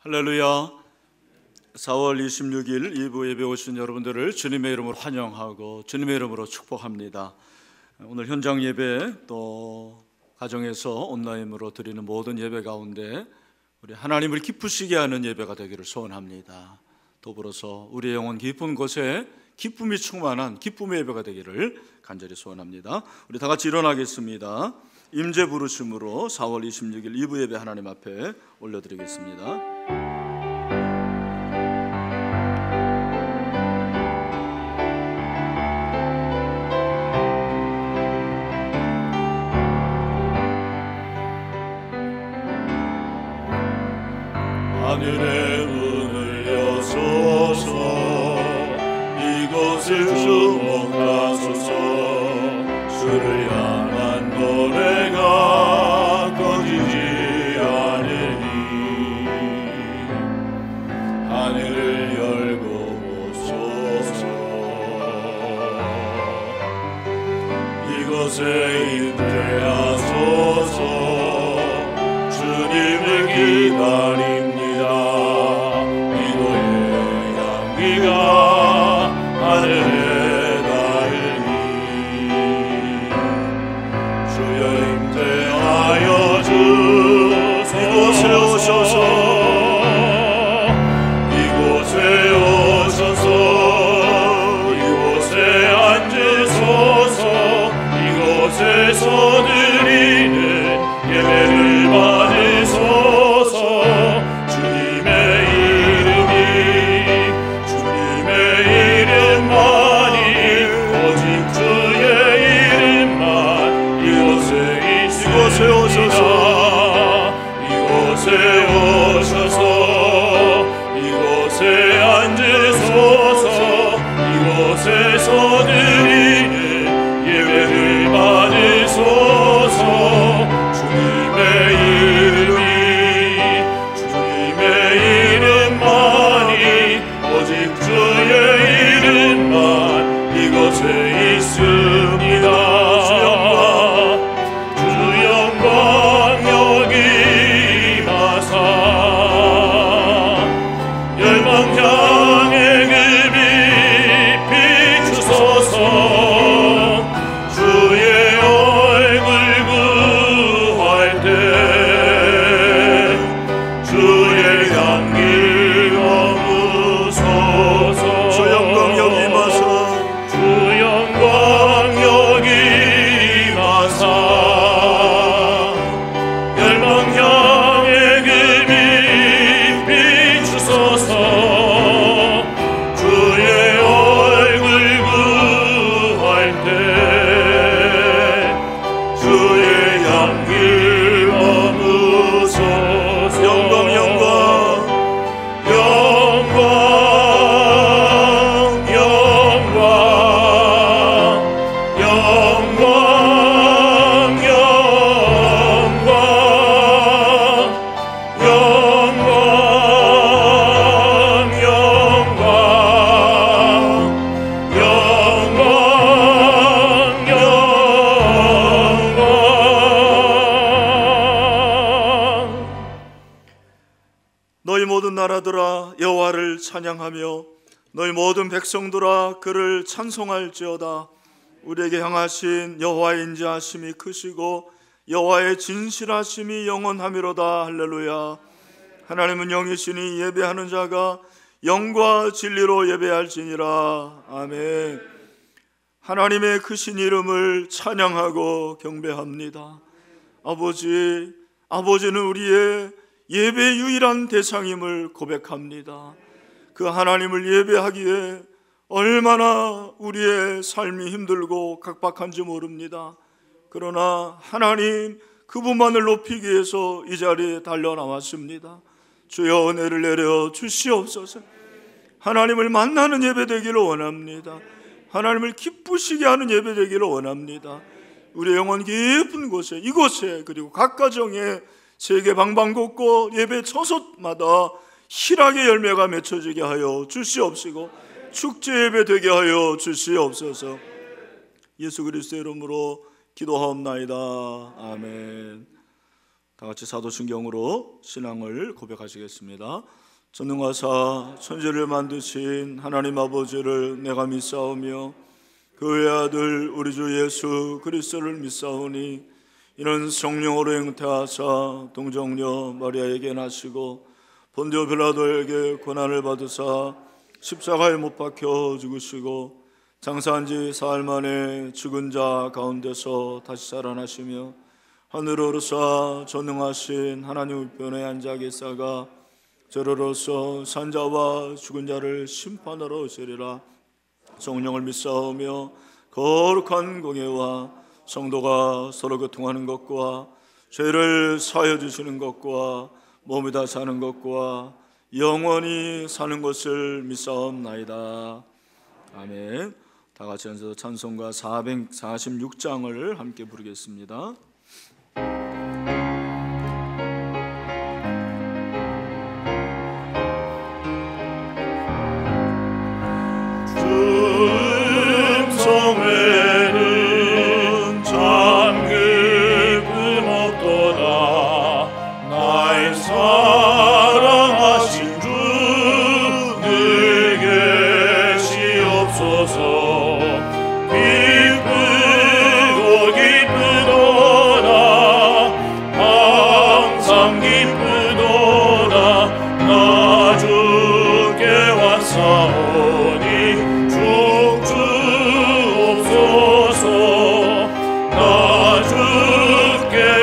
할렐루야. 4월 26일 2부 예배 오신 여러분들을 주님의 이름으로 환영하고 주님의 이름으로 축복합니다. 오늘 현장 예배 또 가정에서 온라인으로 드리는 모든 예배 가운데 우리 하나님을 기쁘시게 하는 예배가 되기를 소원합니다. 더불어서 우리의 영혼 깊은 곳에 기쁨이 충만한 기쁨의 예배가 되기를 간절히 소원합니다. 우리 다 같이 일어나겠습니다. 임재 부르심으로 4월 26일 2부 예배 하나님 앞에 올려드리겠습니다. 하늘의 문을 여소서, 이곳을 주목하소서. 주를 향한 노래가 꺼지지 않으니 하늘을 열고 오소서. 이곳에 임재하소서. 주님을 기다립니다. 하늘에 닿으니 주여 임재하여 주소서. 이곳에 오셔서 이곳에 앉으소서. 이곳에서 드리는 예배를 받으소서. 주님의 이름만이 오직 주의 이름만 이곳에 오셔서. 이곳에 오셔서 이곳에 앉으소서. 이곳에서 드리는 예배를 받으소서. 주님의 이름만이 오직 주의 이름만 이곳에 있습니다. 주 영광 여기 임하사 열방 향해 그 빛 비추소서. 주의 얼굴 구할 때 주의 향기 머무소서. 주 영광 여기 임하사 열방 향해 그 빛 비추소서. 주의 얼굴 구할 때 주의 향기 머무소서. 영광 너희 모든 나라들아 여호와를 찬양하며 너희 모든 백성들아 그를 찬송할지어다. 우리에게 향하신 여호와의 인자하심이 크시고 여호와의 진실하심이 영원하미로다. 할렐루야. 하나님은 영이시니 예배하는 자가 영과 진리로 예배할지니라. 아멘. 하나님의 크신 이름을 찬양하고 경배합니다. 아버지는 우리의 예배의 유일한 대상임을 고백합니다. 그 하나님을 예배하기에 얼마나 우리의 삶이 힘들고 각박한지 모릅니다. 그러나 하나님 그분만을 높이기 위해서 이 자리에 달려나왔습니다. 주여 은혜를 내려 주시옵소서. 하나님을 만나는 예배 되기를 원합니다. 하나님을 기쁘시게 하는 예배 되기를 원합니다. 우리의 영혼 깊은 곳에 이곳에 그리고 각 가정에 세계 방방곡곡 예배 처소마다 희락의 열매가 맺혀지게 하여 주시옵시고 축제 예배 되게 하여 주시옵소서. 예수 그리스도의 이름으로 기도하옵나이다. 아멘. 다 같이 사도신경으로 신앙을 고백하시겠습니다. 전능하사 천지를 만드신 하나님 아버지를 내가 믿사오며 그의 아들 우리 주 예수 그리스도를 믿사오니 이는 성령으로 잉태하사 동정녀 마리아에게 나시고 본디오 빌라도에게 고난을 받으사 십자가에 못 박혀 죽으시고 장사한 지 사흘 만에 죽은 자 가운데서 다시 살아나시며 하늘로 오르사 전능하신 하나님 우편에 앉아 계사가 저로서 산자와 죽은 자를 심판하러 오시리라. 성령을 믿사오며 거룩한 공예와 성도가 서로 교통하는 것과 죄를 사하여 주시는 것과 몸이 다 사는 것과 영원히 사는 것을 믿사옵나이다. 아멘. 다 같이 앉아서 찬송가 446장을 함께 부르겠습니다. 성회는 참 깊음 없도다. 나의 사랑하신 주 늘 계시옵소서. 기쁘고 기쁘도다. 항상 기쁘도다. 나 주께 왔사오니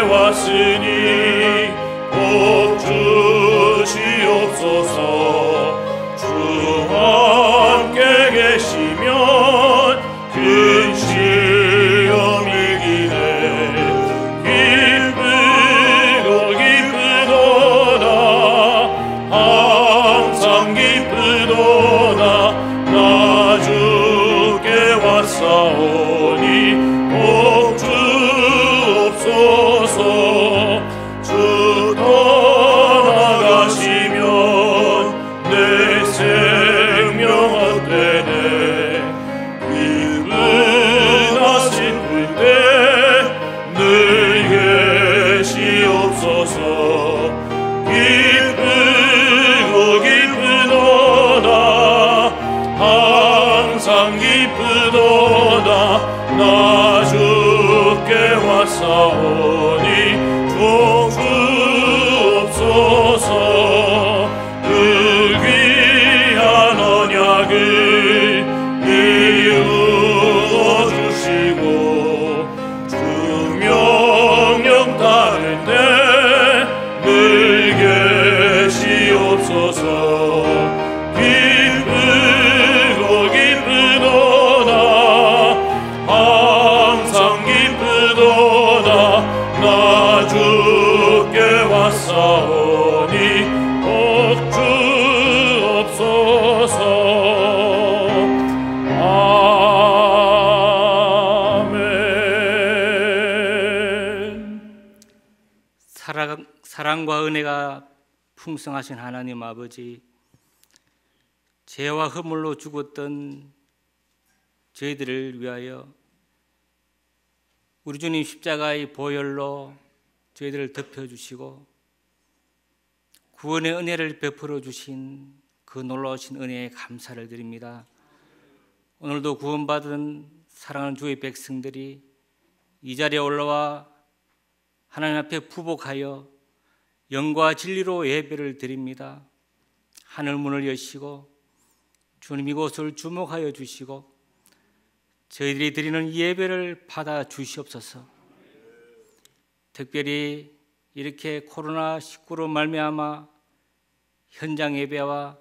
왔으니 복 주시옵소서. 주와 함께 계시면 큰 시험이기에 기쁘고 기쁘도다. 항상 기쁘도다. 나 주께 왔사오니 복 주옵소서. 주 떠나가시면 내 생명 헛되네. 기분하신 그때 늘 계시옵소서. 기쁘고 기쁘도다. 항상 기쁘도다. 나 주께 왔사오니 복 주옵소서. 그 귀한 언약을 이루어 주시고 주 명령 따르는데 늘 계시옵소서. 기쁘고 기쁘도다. 항상 기쁘도다. 나 주께 왔사오니 복 주옵소서. 아멘. 사랑과 은혜가 풍성하신 하나님 아버지, 죄와 허물로 죽었던 저희들을 위하여 우리 주님 십자가의 보혈로 저희들을 덮여주시고 구원의 은혜를 베풀어 주신 그 놀라우신 은혜에 감사를 드립니다. 오늘도 구원받은 사랑하는 주의 백성들이 이 자리에 올라와 하나님 앞에 부복하여 영과 진리로 예배를 드립니다. 하늘 문을 여시고 주님 이곳을 주목하여 주시고 저희들이 드리는 이 예배를 받아 주시옵소서. 특별히 이렇게 코로나19로 말미암아 현장 예배와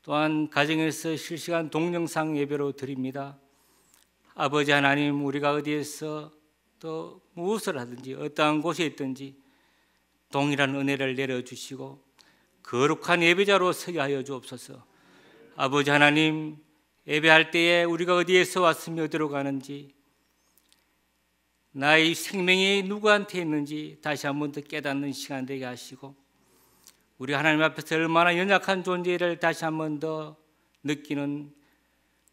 또한 가정에서 실시간 동영상 예배로 드립니다. 아버지 하나님, 우리가 어디에서 또 무엇을 하든지 어떠한 곳에 있든지 동일한 은혜를 내려주시고 거룩한 예배자로 서게 하여 주옵소서. 아버지 하나님, 예배할 때에 우리가 어디에서 왔으며 어디로 가는지, 나의 생명이 누구한테 있는지 다시 한 번 더 깨닫는 시간 되게 하시고, 우리 하나님 앞에서 얼마나 연약한 존재를 다시 한 번 더 느끼는,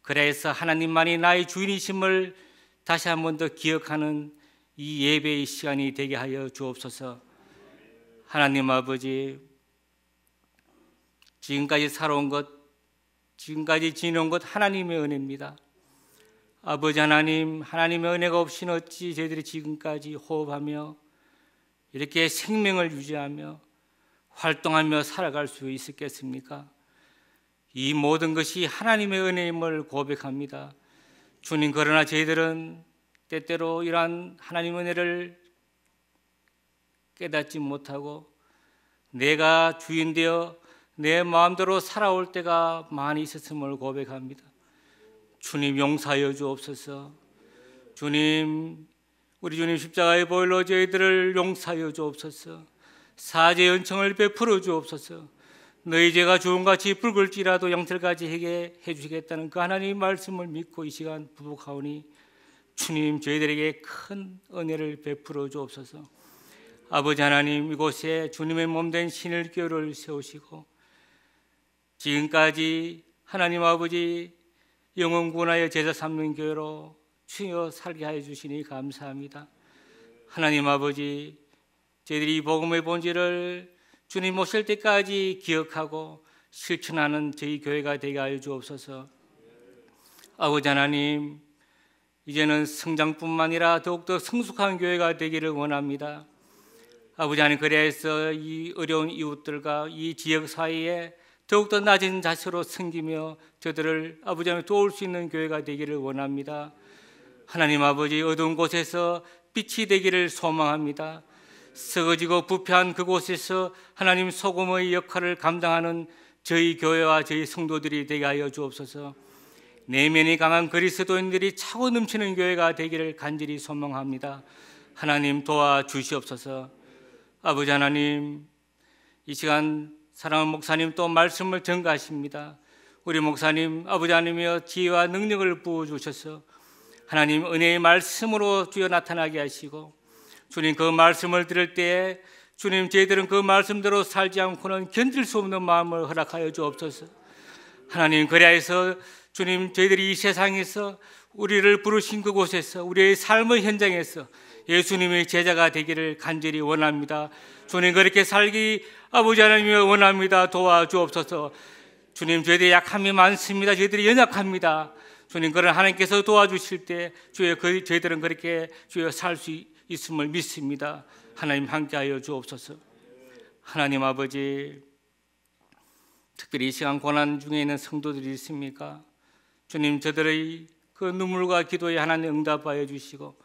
그래서 하나님만이 나의 주인이심을 다시 한 번 더 기억하는 이 예배의 시간이 되게 하여 주옵소서. 하나님 아버지, 지금까지 살아온 것, 지금까지 지내온 것 하나님의 은혜입니다. 아버지 하나님, 하나님의 은혜가 없이는 어찌 저희들이 지금까지 호흡하며 이렇게 생명을 유지하며 활동하며 살아갈 수 있었겠습니까? 이 모든 것이 하나님의 은혜임을 고백합니다. 주님, 그러나 저희들은 때때로 이러한 하나님의 은혜를 깨닫지 못하고 내가 주인되어 내 마음대로 살아올 때가 많이 있었음을 고백합니다. 주님, 용서하여 주옵소서. 주님, 우리 주님 십자가의 보혈로 저희들을 용서하여 주옵소서. 사죄 은총을 베풀어 주옵소서. 너희 죄가 주홍같이 붉을지라도 영털같이 해게 해주시겠다는 그 하나님의 말씀을 믿고 이 시간 부복하오니 주님, 저희들에게 큰 은혜를 베풀어 주옵소서. 아버지 하나님, 이곳에 주님의 몸된 신일교회를 세우시고 지금까지 하나님 아버지 영혼구원하여 제자 삼는 교회로 주여 살게 하여 주시니 감사합니다. 하나님 아버지, 저희들이 이 복음의 본질을 주님 오실 때까지 기억하고 실천하는 저희 교회가 되게 하여 주옵소서. 아버지 하나님, 이제는 성장뿐만 아니라 더욱더 성숙한 교회가 되기를 원합니다. 아버지 하나님, 그래서 이 어려운 이웃들과 이 지역 사이에 더욱더 낮은 자세로 섬기며 저들을 아버지 하나님 도울 수 있는 교회가 되기를 원합니다. 하나님 아버지, 어두운 곳에서 빛이 되기를 소망합니다. 썩어지고 부패한 그곳에서 하나님 소금의 역할을 감당하는 저희 교회와 저희 성도들이 되게 하여 주옵소서. 내면이 강한 그리스도인들이 차고 넘치는 교회가 되기를 간절히 소망합니다. 하나님 도와주시옵소서. 아버지 하나님, 이 시간 사랑하는 목사님 또 말씀을 전가하십니다. 우리 목사님, 아버지 하나님이여 지혜와 능력을 부어주셔서 하나님 은혜의 말씀으로 주여 나타나게 하시고 주님, 그 말씀을 들을 때에 주님, 저희들은 그 말씀대로 살지 않고는 견딜 수 없는 마음을 허락하여 주옵소서. 하나님, 그리하여서 주님, 저희들이 이 세상에서 우리를 부르신 그곳에서 우리의 삶의 현장에서 예수님의 제자가 되기를 간절히 원합니다. 주님, 그렇게 살기 아버지 하나님이 원합니다. 도와주옵소서. 주님, 저희들이 약함이 많습니다. 저희들이 연약합니다. 주님, 그런 하나님께서 도와주실 때 주여 저희들은 그렇게 주여 살 수 있음을 믿습니다. 하나님 함께하여 주옵소서. 하나님 아버지, 특별히 이 시간 고난 중에 있는 성도들이 있습니까? 주님, 저들의 그 눈물과 기도에 하나님 응답하여 주시고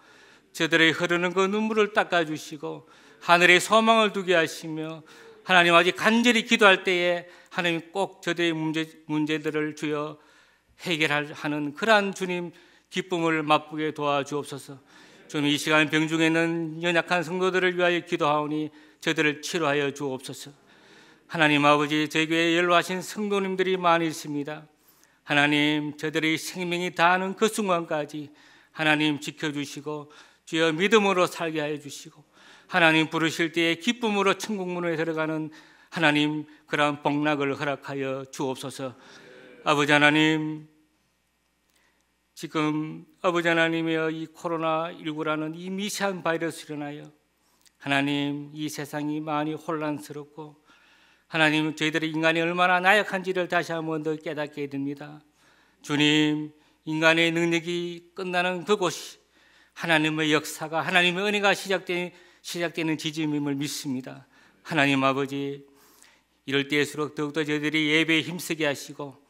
저들의 흐르는 그 눈물을 닦아주시고 하늘에 소망을 두게 하시며 하나님 아직 간절히 기도할 때에 하나님 꼭 저들의 문제들을 주여 해결하는 그러한 주님 기쁨을 맛보게 도와주옵소서. 주님, 이 시간 병중에 있는 연약한 성도들을 위하여 기도하오니 저들을 치료하여 주옵소서. 하나님 아버지, 저희 교회에 연로하신 성도님들이 많이 있습니다. 하나님, 저들의 생명이 다하는 그 순간까지 하나님 지켜주시고 주여 믿음으로 살게 하여 주시고 하나님 부르실 때에 기쁨으로 천국문에 들어가는 하나님 그러한 복락을 허락하여 주옵소서. 아버지 하나님, 지금 아버지 하나님의 이 코로나19라는 이 미세한 바이러스로 인하여 하나님 이 세상이 많이 혼란스럽고 하나님 저희들의 인간이 얼마나 나약한지를 다시 한번 더 깨닫게 됩니다. 주님, 인간의 능력이 끝나는 그곳이 하나님의 역사가 하나님의 은혜가 시작되는 지점임을 믿습니다. 하나님 아버지, 이럴 때일수록 더욱더 저희들이 예배에 힘쓰게 하시고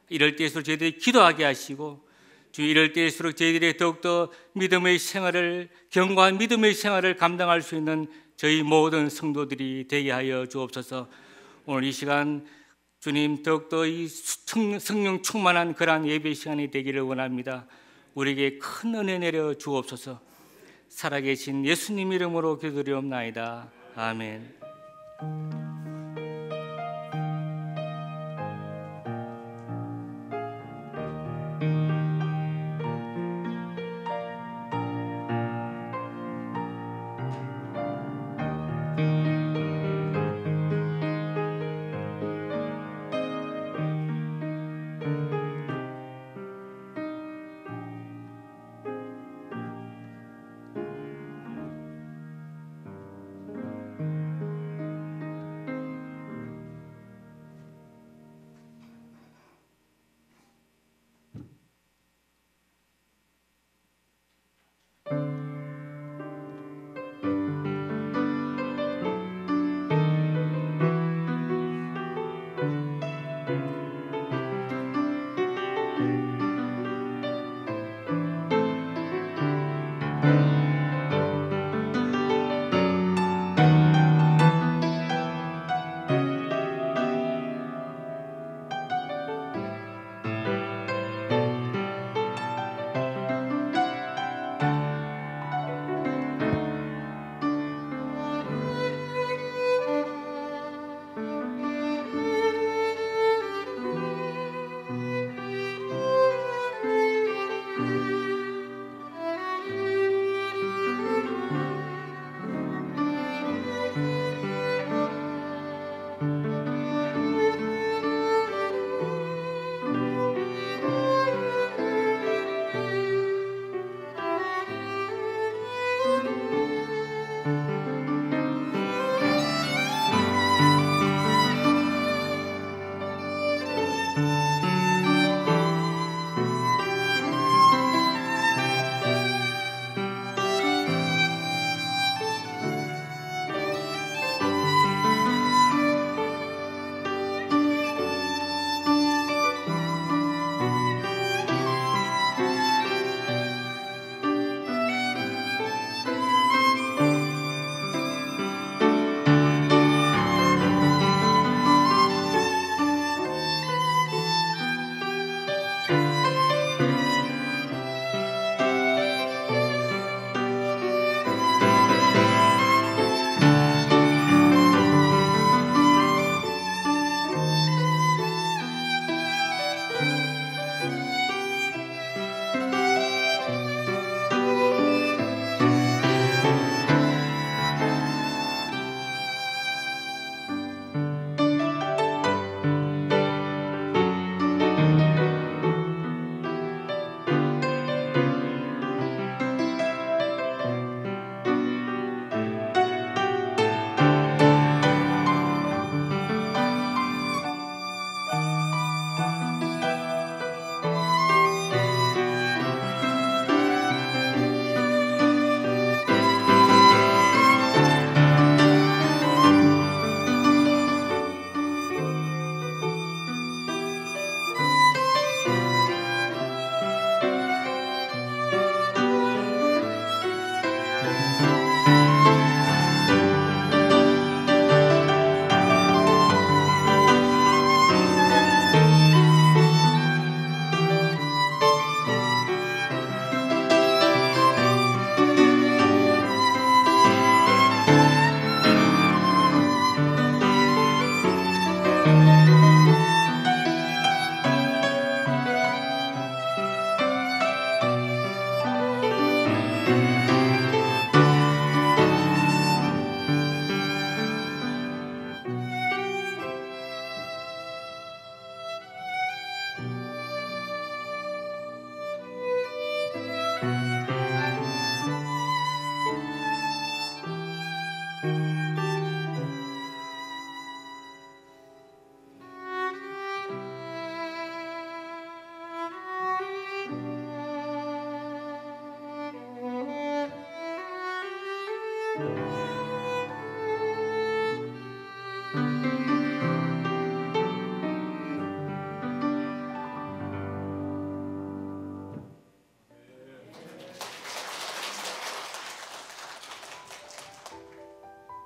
이럴 때일수록 저희들이 기도하게 하시고 주 이럴 때일수록 저희들이 더욱더 믿음의 생활을 견고한 믿음의 생활을 감당할 수 있는 저희 모든 성도들이 되게 하여 주옵소서. 오늘 이 시간 주님 더욱더 이 성령 충만한 그러한 예배 시간이 되기를 원합니다. 우리에게 큰 은혜 내려 주옵소서. 살아계신 예수님 이름으로 기도드리옵나이다. 아멘.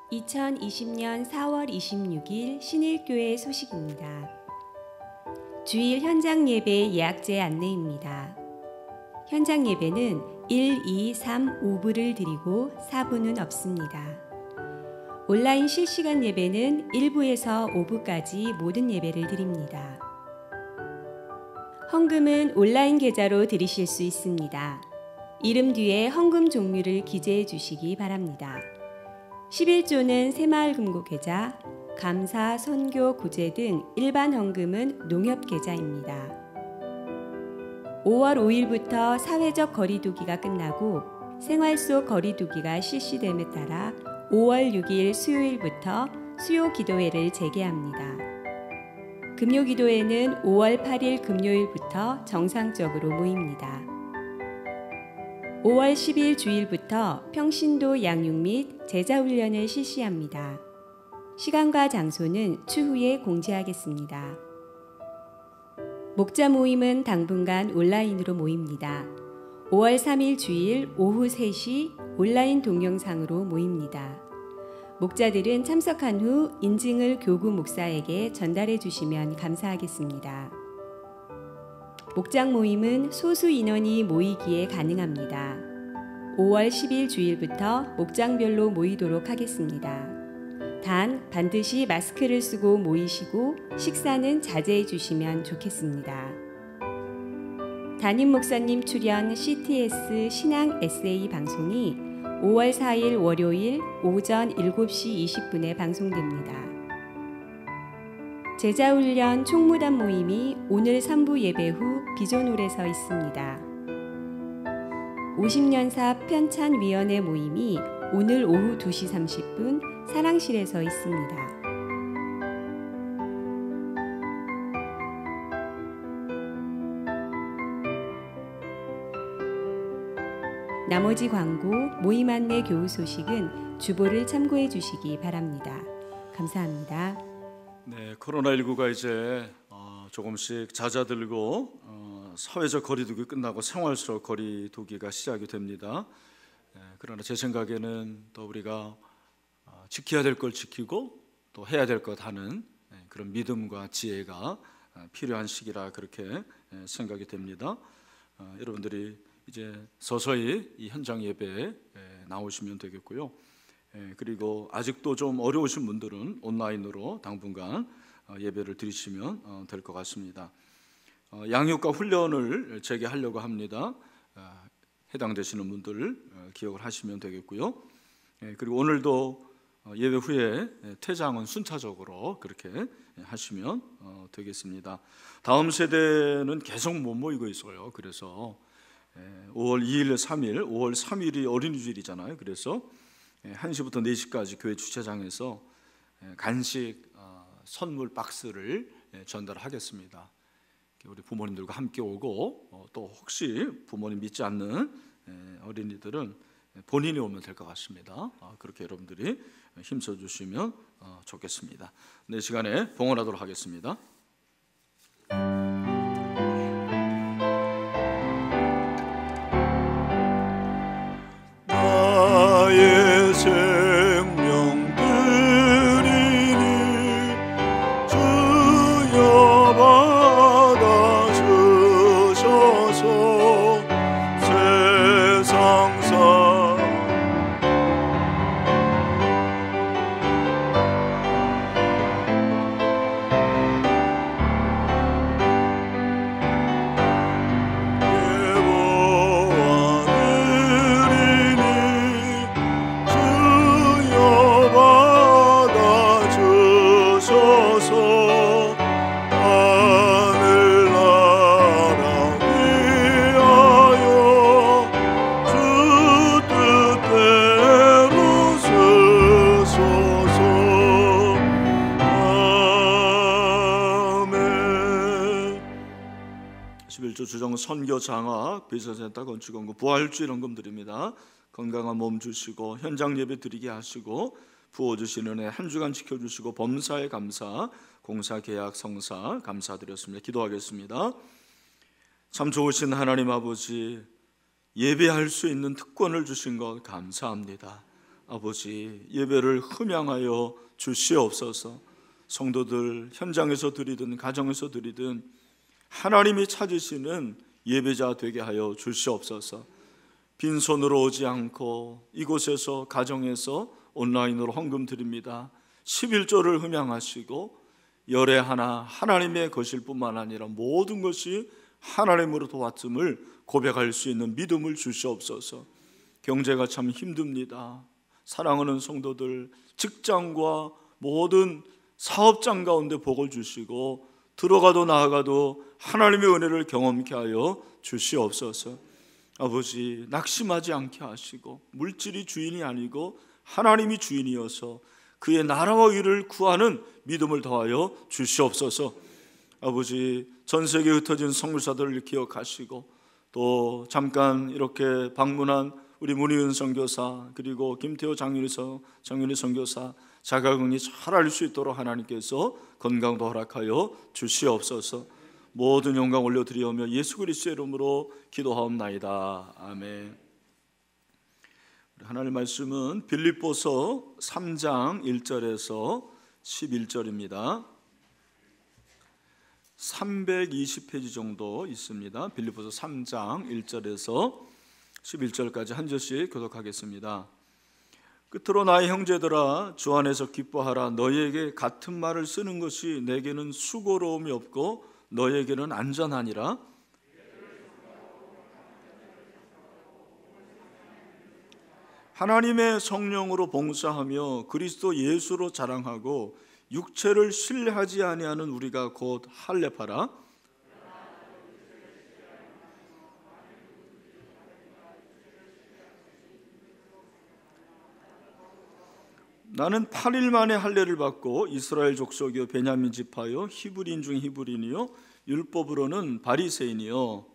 (2020년 4월 26일) 신일교회 소식입니다. 주일 현장 예배 예약제 안내입니다. 현장 예배는 1, 2, 3, 5부를 드리고 4부는 없습니다. 온라인 실시간 예배는 1부에서 5부까지 모든 예배를 드립니다. 헌금은 온라인 계좌로 드리실 수 있습니다. 이름 뒤에 헌금 종류를 기재해 주시기 바랍니다. 11조는 새마을금고계좌, 감사, 선교, 구제 등 일반 헌금은 농협계좌입니다. 5월 5일부터 사회적 거리두기가 끝나고 생활 속 거리두기가 실시됨에 따라 5월 6일 수요일부터 수요 기도회를 재개합니다. 금요 기도회는 5월 8일 금요일부터 정상적으로 모입니다. 5월 10일 주일부터 평신도 양육 및 제자훈련을 실시합니다. 시간과 장소는 추후에 공지하겠습니다. 목자 모임은 당분간 온라인으로 모입니다. 5월 3일 주일 오후 3시 온라인 동영상으로 모입니다. 목자들은 참석한 후 인증을 교구 목사에게 전달해 주시면 감사하겠습니다. 목장 모임은 소수 인원이 모이기에 가능합니다. 5월 10일 주일부터 목장별로 모이도록 하겠습니다. 단 반드시 마스크를 쓰고 모이시고 식사는 자제해 주시면 좋겠습니다. 담임 목사님 출연 CTS 신앙 에세이 방송이 5월 4일 월요일 오전 7시 20분에 방송됩니다. 제자훈련 총무단 모임이 오늘 3부 예배 후 비전홀에서 있습니다. 50년사 편찬위원회 모임이 오늘 오후 2시 30분 사랑실에서 있습니다. 나머지 광고, 모임 안내 교우 소식은 주보를 참고해 주시기 바랍니다. 감사합니다. 네, 코로나19가 이제 조금씩 잦아들고 사회적 거리두기 끝나고 생활 속 거리두기가 시작이 됩니다. 그러나 제 생각에는 또 우리가 지켜야 될 걸 지키고 또 해야 될 것 하는 그런 믿음과 지혜가 필요한 시기라 그렇게 생각이 됩니다. 여러분들이 이제 서서히 이 현장 예배에 나오시면 되겠고요. 그리고 아직도 좀 어려우신 분들은 온라인으로 당분간 예배를 드리시면 될 것 같습니다. 양육과 훈련을 재개하려고 합니다. 해당되시는 분들 기억을 하시면 되겠고요. 그리고 오늘도 예배 후에 퇴장은 순차적으로 그렇게 하시면 되겠습니다. 다음 세대는 계속 못 모이고 있어요. 그래서 5월 2일, 3일, 5월 3일이 어린이주일이잖아요. 그래서 1시부터 4시까지 교회 주차장에서 간식 선물 박스를 전달하겠습니다. 우리 부모님들과 함께 오고 또 혹시 부모님 믿지 않는 어린이들은 본인이 오면 될 것 같습니다. 그렇게 여러분들이 힘써 주시면 좋겠습니다. 네, 시간에 봉헌하도록 하겠습니다. 나의 생명 드리니 주여 받아주셔서 세상사 11조 주정 선교 장학 비서센터 건축원금 부활주일 헌금 드립니다. 건강한 몸 주시고 현장 예배 드리게 하시고 부어주시는 애 한 주간 지켜주시고 범사에 감사, 공사 계약 성사 감사드렸습니다. 기도하겠습니다. 참 좋으신 하나님 아버지, 예배할 수 있는 특권을 주신 것 감사합니다. 아버지, 예배를 흠양하여 주시옵소서. 성도들 현장에서 드리든 가정에서 드리든 하나님이 찾으시는 예배자 되게 하여 주시옵소서. 빈손으로 오지 않고 이곳에서 가정에서 온라인으로 헌금 드립니다. 11조를 흠양하시고 열의 하나 하나님의 것일 뿐만 아니라 모든 것이 하나님으로 도왔음을 고백할 수 있는 믿음을 주시옵소서. 경제가 참 힘듭니다. 사랑하는 성도들 직장과 모든 사업장 가운데 복을 주시고 들어가도 나아가도 하나님의 은혜를 경험케 하여 주시옵소서. 아버지, 낙심하지 않게 하시고 물질이 주인이 아니고 하나님이 주인이어서 그의 나라와 의를 구하는 믿음을 더하여 주시옵소서. 아버지, 전 세계에 흩어진 선교사들을 기억하시고 또 잠깐 이렇게 방문한 우리 문희은 선교사 그리고 김태호 장윤희 선교사 자가격리 잘할 수 있도록 하나님께서 건강도 허락하여 주시옵소서. 모든 영광 올려드리오며 예수 그리스도의 이름으로 기도하옵나이다. 아멘. 하나님의 말씀은 빌립보서 3장 1절에서 11절입니다. 320페이지 정도 있습니다. 빌립보서 3장 1절에서 11절까지 한 절씩 교독하겠습니다. 끝으로 나의 형제들아, 주 안에서 기뻐하라. 너희에게 같은 말을 쓰는 것이 내게는 수고로움이 없고 너희에게는 안전하니라. 하나님의 성령으로 봉사하며 그리스도 예수로 자랑하고 육체를 신뢰하지 아니하는 우리가 곧 할례파라. 나는 8일 만에 할례를 받고 이스라엘 족속이요 베냐민 지파요 히브리인 중 히브리인이요 율법으로는 바리새인이요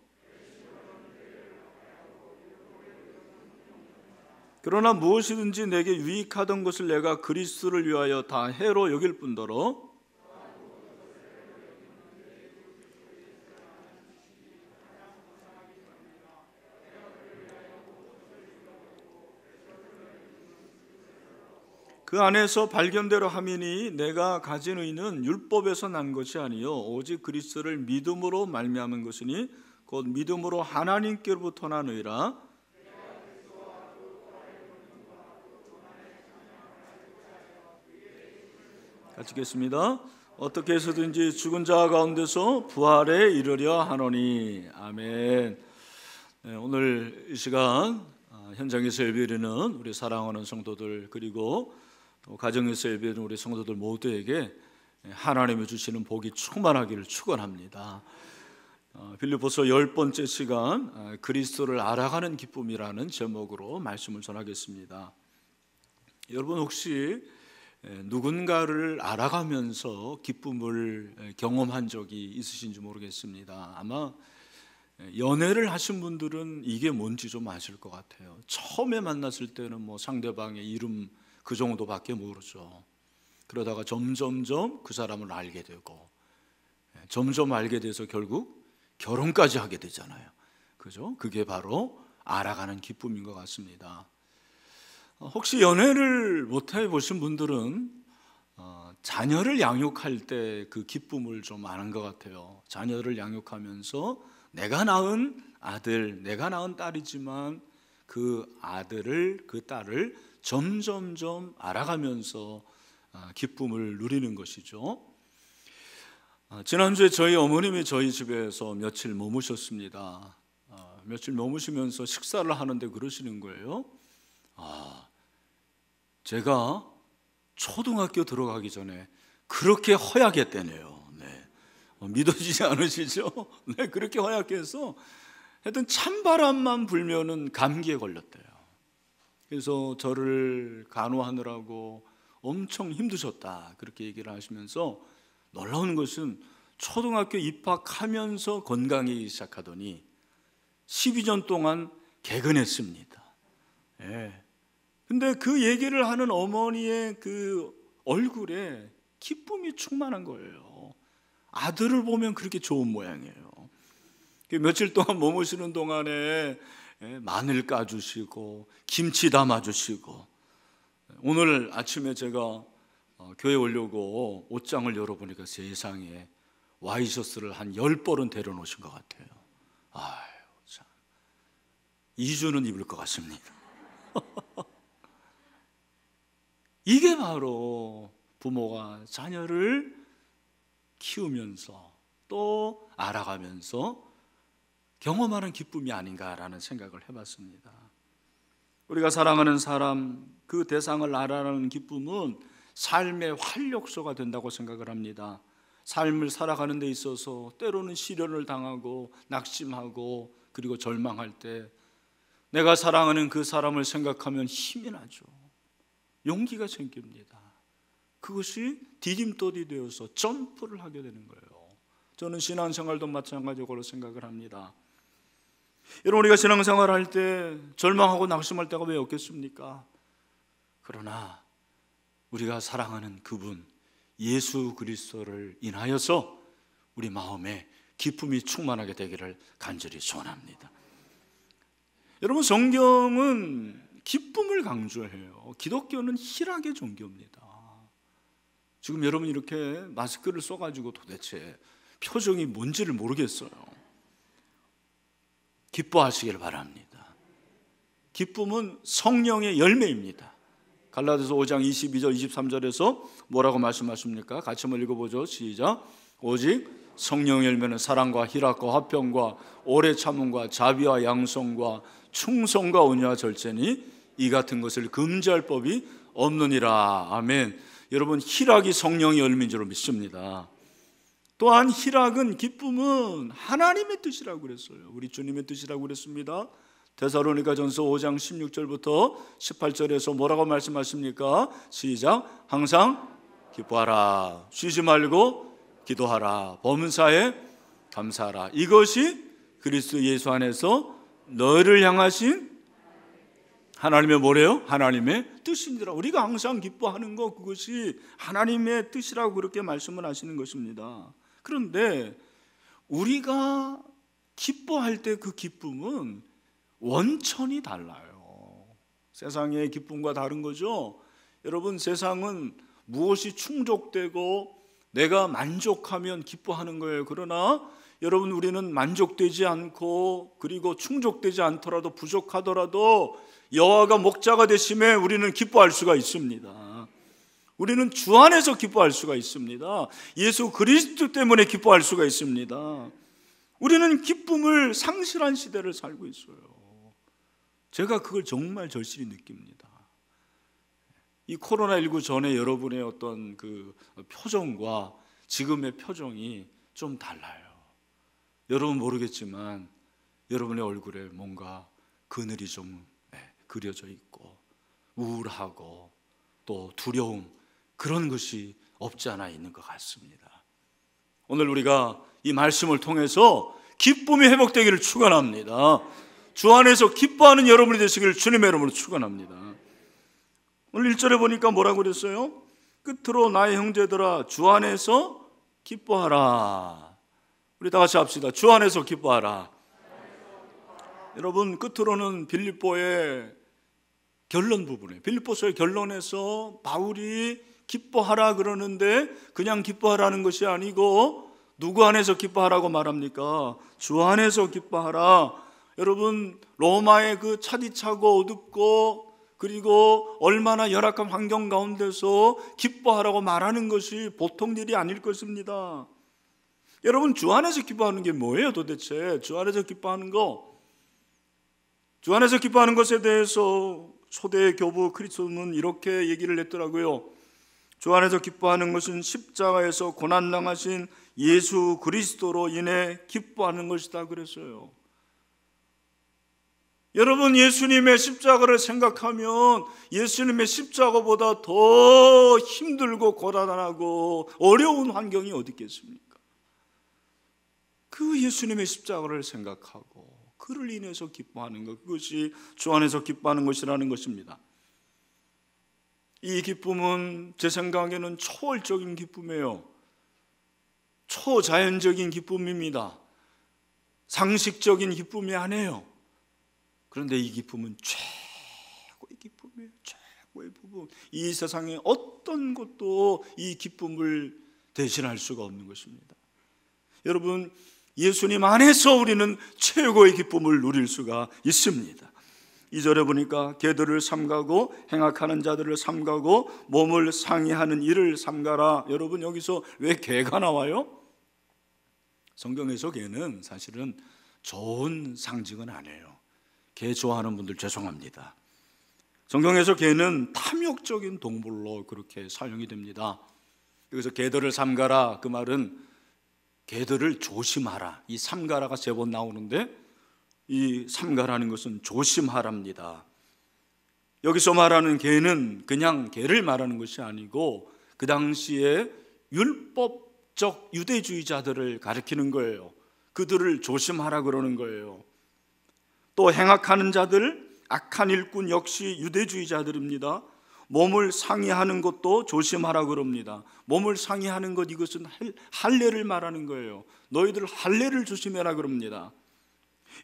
그러나 무엇이든지 내게 유익하던 것을 내가 그리스도를 위하여 다 해로 여길 뿐더러 그 안에서 발견대로 함이니 내가 가진 의는 율법에서 난 것이 아니요 오직 그리스도를 믿음으로 말미암은 것이니 곧 믿음으로 하나님께로부터 난 의라. 같이 읽겠습니다. 어떻게 해서든지 죽은 자 가운데서 부활에 이르려 하노니. 아멘. 네, 오늘 이 시간 현장에서 예배드리는 우리 사랑하는 성도들 그리고 또 가정에서 예배드리는 우리 성도들 모두에게 하나님이 주시는 복이 충만하기를 축원합니다. 빌립보서 10번째 시간 그리스도를 알아가는 기쁨이라는 제목으로 말씀을 전하겠습니다. 여러분 혹시 누군가를 알아가면서 기쁨을 경험한 적이 있으신지 모르겠습니다. 아마 연애를 하신 분들은 이게 뭔지 좀 아실 것 같아요. 처음에 만났을 때는 뭐 상대방의 이름 그 정도밖에 모르죠. 그러다가 점점점 그 사람을 알게 되고 점점 알게 돼서 결국 결혼까지 하게 되잖아요. 그죠? 그게 바로 알아가는 기쁨인 것 같습니다. 혹시 연애를 못 해보신 분들은 자녀를 양육할 때 그 기쁨을 좀 아는 것 같아요. 자녀를 양육하면서 내가 낳은 아들, 내가 낳은 딸이지만 그 아들을, 그 딸을 점점점 알아가면서 기쁨을 누리는 것이죠. 지난주에 저희 어머님이 저희 집에서 며칠 머무셨습니다. 며칠 머무시면서 식사를 하는데 그러시는 거예요. 제가 초등학교 들어가기 전에 그렇게 허약했대네요. 네. 믿어지지 않으시죠? 네, 그렇게 허약해서 하여튼 찬바람만 불면은 감기에 걸렸대요. 그래서 저를 간호하느라고 엄청 힘드셨다 그렇게 얘기를 하시면서 놀라운 것은 초등학교 입학하면서 건강해지기 시작하더니 12년 동안 개근했습니다. 예. 근데 그 얘기를 하는 어머니의 그 얼굴에 기쁨이 충만한 거예요. 아들을 보면 그렇게 좋은 모양이에요. 며칠 동안 머무시는 동안에 마늘 까주시고 김치 담아주시고, 오늘 아침에 제가 교회 오려고 옷장을 열어보니까 세상에 와이셔츠를 한 10벌은 데려놓으신 것 같아요. 아유, 참 2주는 입을 것 같습니다. 이게 바로 부모가 자녀를 키우면서 또 알아가면서 경험하는 기쁨이 아닌가라는 생각을 해봤습니다. 우리가 사랑하는 사람, 그 대상을 알아가는 기쁨은 삶의 활력소가 된다고 생각을 합니다. 삶을 살아가는 데 있어서 때로는 시련을 당하고 낙심하고 그리고 절망할 때 내가 사랑하는 그 사람을 생각하면 힘이 나죠. 용기가 생깁니다. 그것이 디딤돌이 되어서 점프를 하게 되는 거예요. 저는 신앙생활도 마찬가지로 생각을 합니다. 여러분, 우리가 신앙생활 할 때 절망하고 낙심할 때가 왜 없겠습니까? 그러나 우리가 사랑하는 그분 예수 그리스도를 인하여서 우리 마음에 기쁨이 충만하게 되기를 간절히 소원합니다. 여러분, 성경은 기쁨을 강조해요. 기독교는 희락의 종교입니다. 지금 여러분 이렇게 마스크를 써가지고 도대체 표정이 뭔지를 모르겠어요. 기뻐하시길 바랍니다. 기쁨은 성령의 열매입니다. 갈라디아서 5장 22절 23절에서 뭐라고 말씀하십니까? 같이 한번 읽어보죠. 시작. 오직 성령의 열매는 사랑과 희락과 화평과 오래 참음과 자비와 양성과 충성과 온유와 절제니 이 같은 것을 금지할 법이 없느니라. 아멘. 여러분, 희락이 성령의 열매인 줄 믿습니다. 또한 희락은, 기쁨은 하나님의 뜻이라고 그랬어요. 우리 주님의 뜻이라고 그랬습니다. 데살로니가전서 5장 16절부터 18절에서 뭐라고 말씀하십니까? 시작. 항상 기뻐하라, 쉬지 말고 기도하라, 범사에 감사하라. 이것이 그리스도 예수 안에서 너를 향하신 하나님의 뭐래요? 하나님의 뜻입니다. 우리가 항상 기뻐하는 것, 그것이 하나님의 뜻이라고 그렇게 말씀을 하시는 것입니다. 그런데 우리가 기뻐할 때 그 기쁨은 원천이 달라요. 세상의 기쁨과 다른 거죠. 여러분, 세상은 무엇이 충족되고 내가 만족하면 기뻐하는 거예요. 그러나 여러분, 우리는 만족되지 않고 그리고 충족되지 않더라도 부족하더라도 여호와가 목자가 되심에 우리는 기뻐할 수가 있습니다. 우리는 주 안에서 기뻐할 수가 있습니다. 예수 그리스도 때문에 기뻐할 수가 있습니다. 우리는 기쁨을 상실한 시대를 살고 있어요. 제가 그걸 정말 절실히 느낍니다. 이 코로나19 전에 여러분의 어떤 그 표정과 지금의 표정이 좀 달라요. 여러분 모르겠지만 여러분의 얼굴에 뭔가 그늘이 좀 그려져 있고 우울하고 또 두려움, 그런 것이 없지 않아 있는 것 같습니다. 오늘 우리가 이 말씀을 통해서 기쁨이 회복되기를 축원합니다. 주 안에서 기뻐하는 여러분이 되시기를 주님의 이름으로 축원합니다. 오늘 1절에 보니까 뭐라고 그랬어요? 끝으로 나의 형제들아 주 안에서 기뻐하라. 우리 다 같이 합시다. 주 안에서 기뻐하라. 여러분, 끝으로는 빌립보의 결론 부분에, 빌립보서의 결론에서 바울이 기뻐하라 그러는데 그냥 기뻐하라는 것이 아니고 누구 안에서 기뻐하라고 말합니까? 주 안에서 기뻐하라. 여러분, 로마의 그 차디차고 어둡고 그리고 얼마나 열악한 환경 가운데서 기뻐하라고 말하는 것이 보통 일이 아닐 것입니다. 여러분, 주 안에서 기뻐하는 게 뭐예요 도대체? 주 안에서 기뻐하는 거, 주 안에서 기뻐하는 것에 대해서 초대 교부 크리스도는 이렇게 얘기를 했더라고요. 주 안에서 기뻐하는 것은 십자가에서 고난당하신 예수 그리스도로 인해 기뻐하는 것이다 그랬어요. 여러분, 예수님의 십자가를 생각하면 예수님의 십자가보다 더 힘들고 고단하고 어려운 환경이 어디 있겠습니까? 그 예수님의 십자가를 생각하고 그를 인해서 기뻐하는 것, 그것이 주 안에서 기뻐하는 것이라는 것입니다. 이 기쁨은 제 생각에는 초월적인 기쁨이에요. 초자연적인 기쁨입니다. 상식적인 기쁨이 아니에요. 그런데 이 기쁨은 최고의 기쁨이에요. 최고의 기쁨. 이 세상에 어떤 것도 이 기쁨을 대신할 수가 없는 것입니다. 여러분, 예수님 안에서 우리는 최고의 기쁨을 누릴 수가 있습니다. 2절에 보니까 개들을 삼가고 행악하는 자들을 삼가고 몸을 상해하는 이를 삼가라. 여러분, 여기서 왜 개가 나와요? 성경에서 개는 사실은 좋은 상징은 아니에요. 개 좋아하는 분들 죄송합니다. 성경에서 개는 탐욕적인 동물로 그렇게 사용이 됩니다. 여기서 개들을 삼가라, 그 말은 개들을 조심하라. 이 삼가라가 세 번 나오는데 이 삼가라는 것은 조심하랍니다. 여기서 말하는 개는 그냥 개를 말하는 것이 아니고 그 당시에 율법적 유대주의자들을 가리키는 거예요. 그들을 조심하라 그러는 거예요. 또 행악하는 자들, 악한 일꾼 역시 유대주의자들입니다. 몸을 상해하는 것도 조심하라 그럽니다. 몸을 상해하는 것, 이것은 할례를 말하는 거예요. 너희들 할례를 조심해라 그럽니다.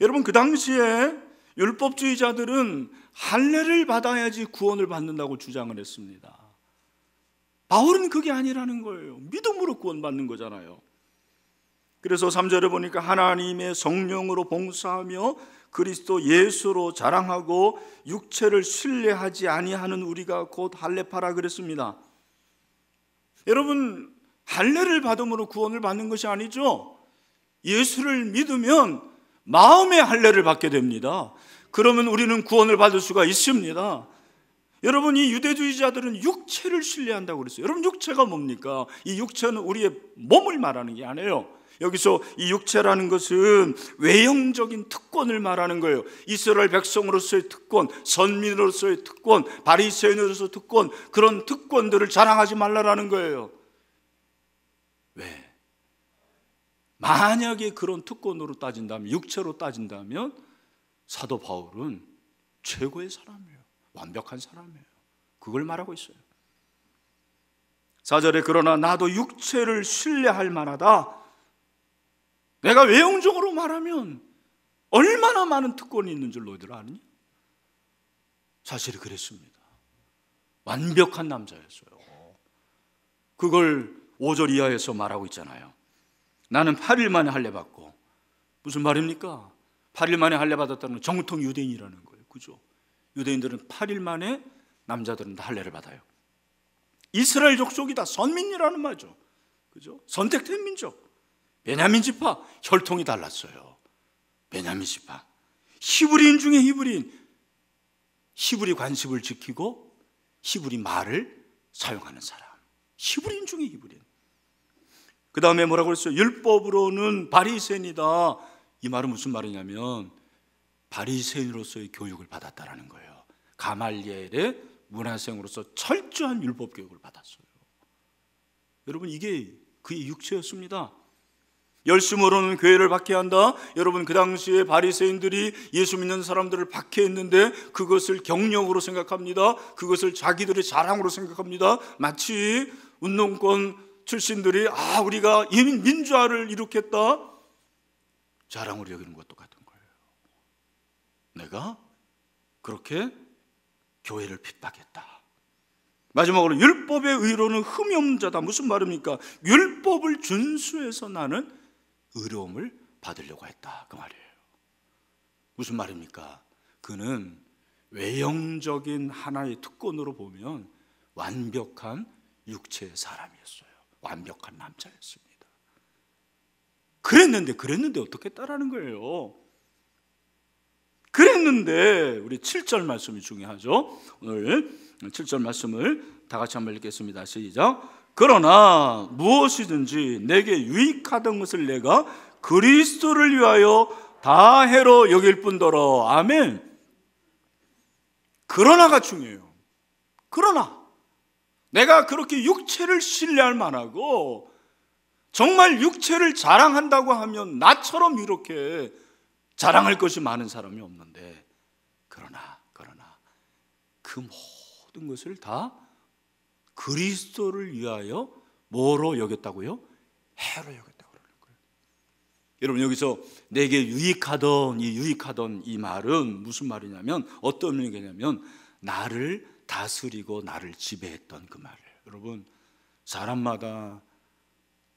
여러분, 그 당시에 율법주의자들은 할례를 받아야지 구원을 받는다고 주장을 했습니다. 바울은 그게 아니라는 거예요. 믿음으로 구원받는 거잖아요. 그래서 3절에 보니까 하나님의 성령으로 봉사하며 그리스도 예수로 자랑하고 육체를 신뢰하지 아니하는 우리가 곧 할례파라 그랬습니다. 여러분, 할례를 받음으로 구원을 받는 것이 아니죠. 예수를 믿으면 마음의 할례를 받게 됩니다. 그러면 우리는 구원을 받을 수가 있습니다. 여러분, 이 유대주의자들은 육체를 신뢰한다고 그랬어요. 여러분, 육체가 뭡니까? 이 육체는 우리의 몸을 말하는 게 아니에요. 여기서 이 육체라는 것은 외형적인 특권을 말하는 거예요. 이스라엘 백성으로서의 특권, 선민으로서의 특권, 바리새인으로서의 특권, 그런 특권들을 자랑하지 말라라는 거예요. 왜? 만약에 그런 특권으로 따진다면, 육체로 따진다면 사도 바울은 최고의 사람이에요. 완벽한 사람이에요. 그걸 말하고 있어요. 4절에 그러나 나도 육체를 신뢰할 만하다. 내가 외형적으로 말하면 얼마나 많은 특권이 있는 줄 너희들 아느냐? 사실이 그랬습니다. 완벽한 남자였어요. 그걸 5절 이하에서 말하고 있잖아요. 나는 8일 만에 할례 받고, 무슨 말입니까? 8일 만에 할례 받았다는 건 정통 유대인이라는 거예요. 그죠? 유대인들은 8일 만에 남자들은 다 할례를 받아요. 이스라엘 족속이다, 선민이라는 말이죠. 그죠? 선택된 민족. 베냐민 지파, 혈통이 달랐어요. 베냐민 지파, 히브리인 중에 히브리인, 히브리 관습을 지키고 히브리 말을 사용하는 사람, 히브리인 중에 히브리인. 그 다음에 뭐라고 그랬어요? 율법으로는 바리새인이다. 이 말은 무슨 말이냐면 바리새인으로서의 교육을 받았다라는 거예요. 가말리엘의 문화생으로서 철저한 율법 교육을 받았어요. 여러분, 이게 그의 육체였습니다. 열심으로는 교회를 박해한다. 여러분, 그 당시에 바리새인들이 예수 믿는 사람들을 박해했는데 그것을 경력으로 생각합니다. 그것을 자기들의 자랑으로 생각합니다. 마치 운동권 출신들이 우리가 민주화를 일으켰다, 자랑으로 여기는 것도 같은 거예요. 내가 그렇게 교회를 핍박했다. 마지막으로 율법의 의로는 흠이 없는 자다. 무슨 말입니까? 율법을 준수해서 나는 의로움을 받으려고 했다, 그 말이에요. 무슨 말입니까? 그는 외형적인 하나의 특권으로 보면 완벽한 육체의 사람이었어요. 완벽한 남자였습니다. 그랬는데 어떻게 했다라는 거예요. 그랬는데 우리 7절 말씀이 중요하죠. 오늘 7절 말씀을 다 같이 한번 읽겠습니다. 시작. 그러나 무엇이든지 내게 유익하던 것을 내가 그리스도를 위하여 다 해로 여길 뿐더러. 아멘. 그러나가 중요해요. 그러나 내가 그렇게 육체를 신뢰할 만하고 정말 육체를 자랑한다고 하면 나처럼 이렇게 자랑할 것이 많은 사람이 없는데, 그러나 그 모든 것을 다 그리스도를 위하여 뭐로 여겼다고요? 해로 여겼다고 그러는 거예요. 여러분, 여기서 내게 유익하던 이 말은 무슨 말이냐면, 어떤 의미냐면 나를 다스리고 나를 지배했던 그 말이에요. 여러분, 사람마다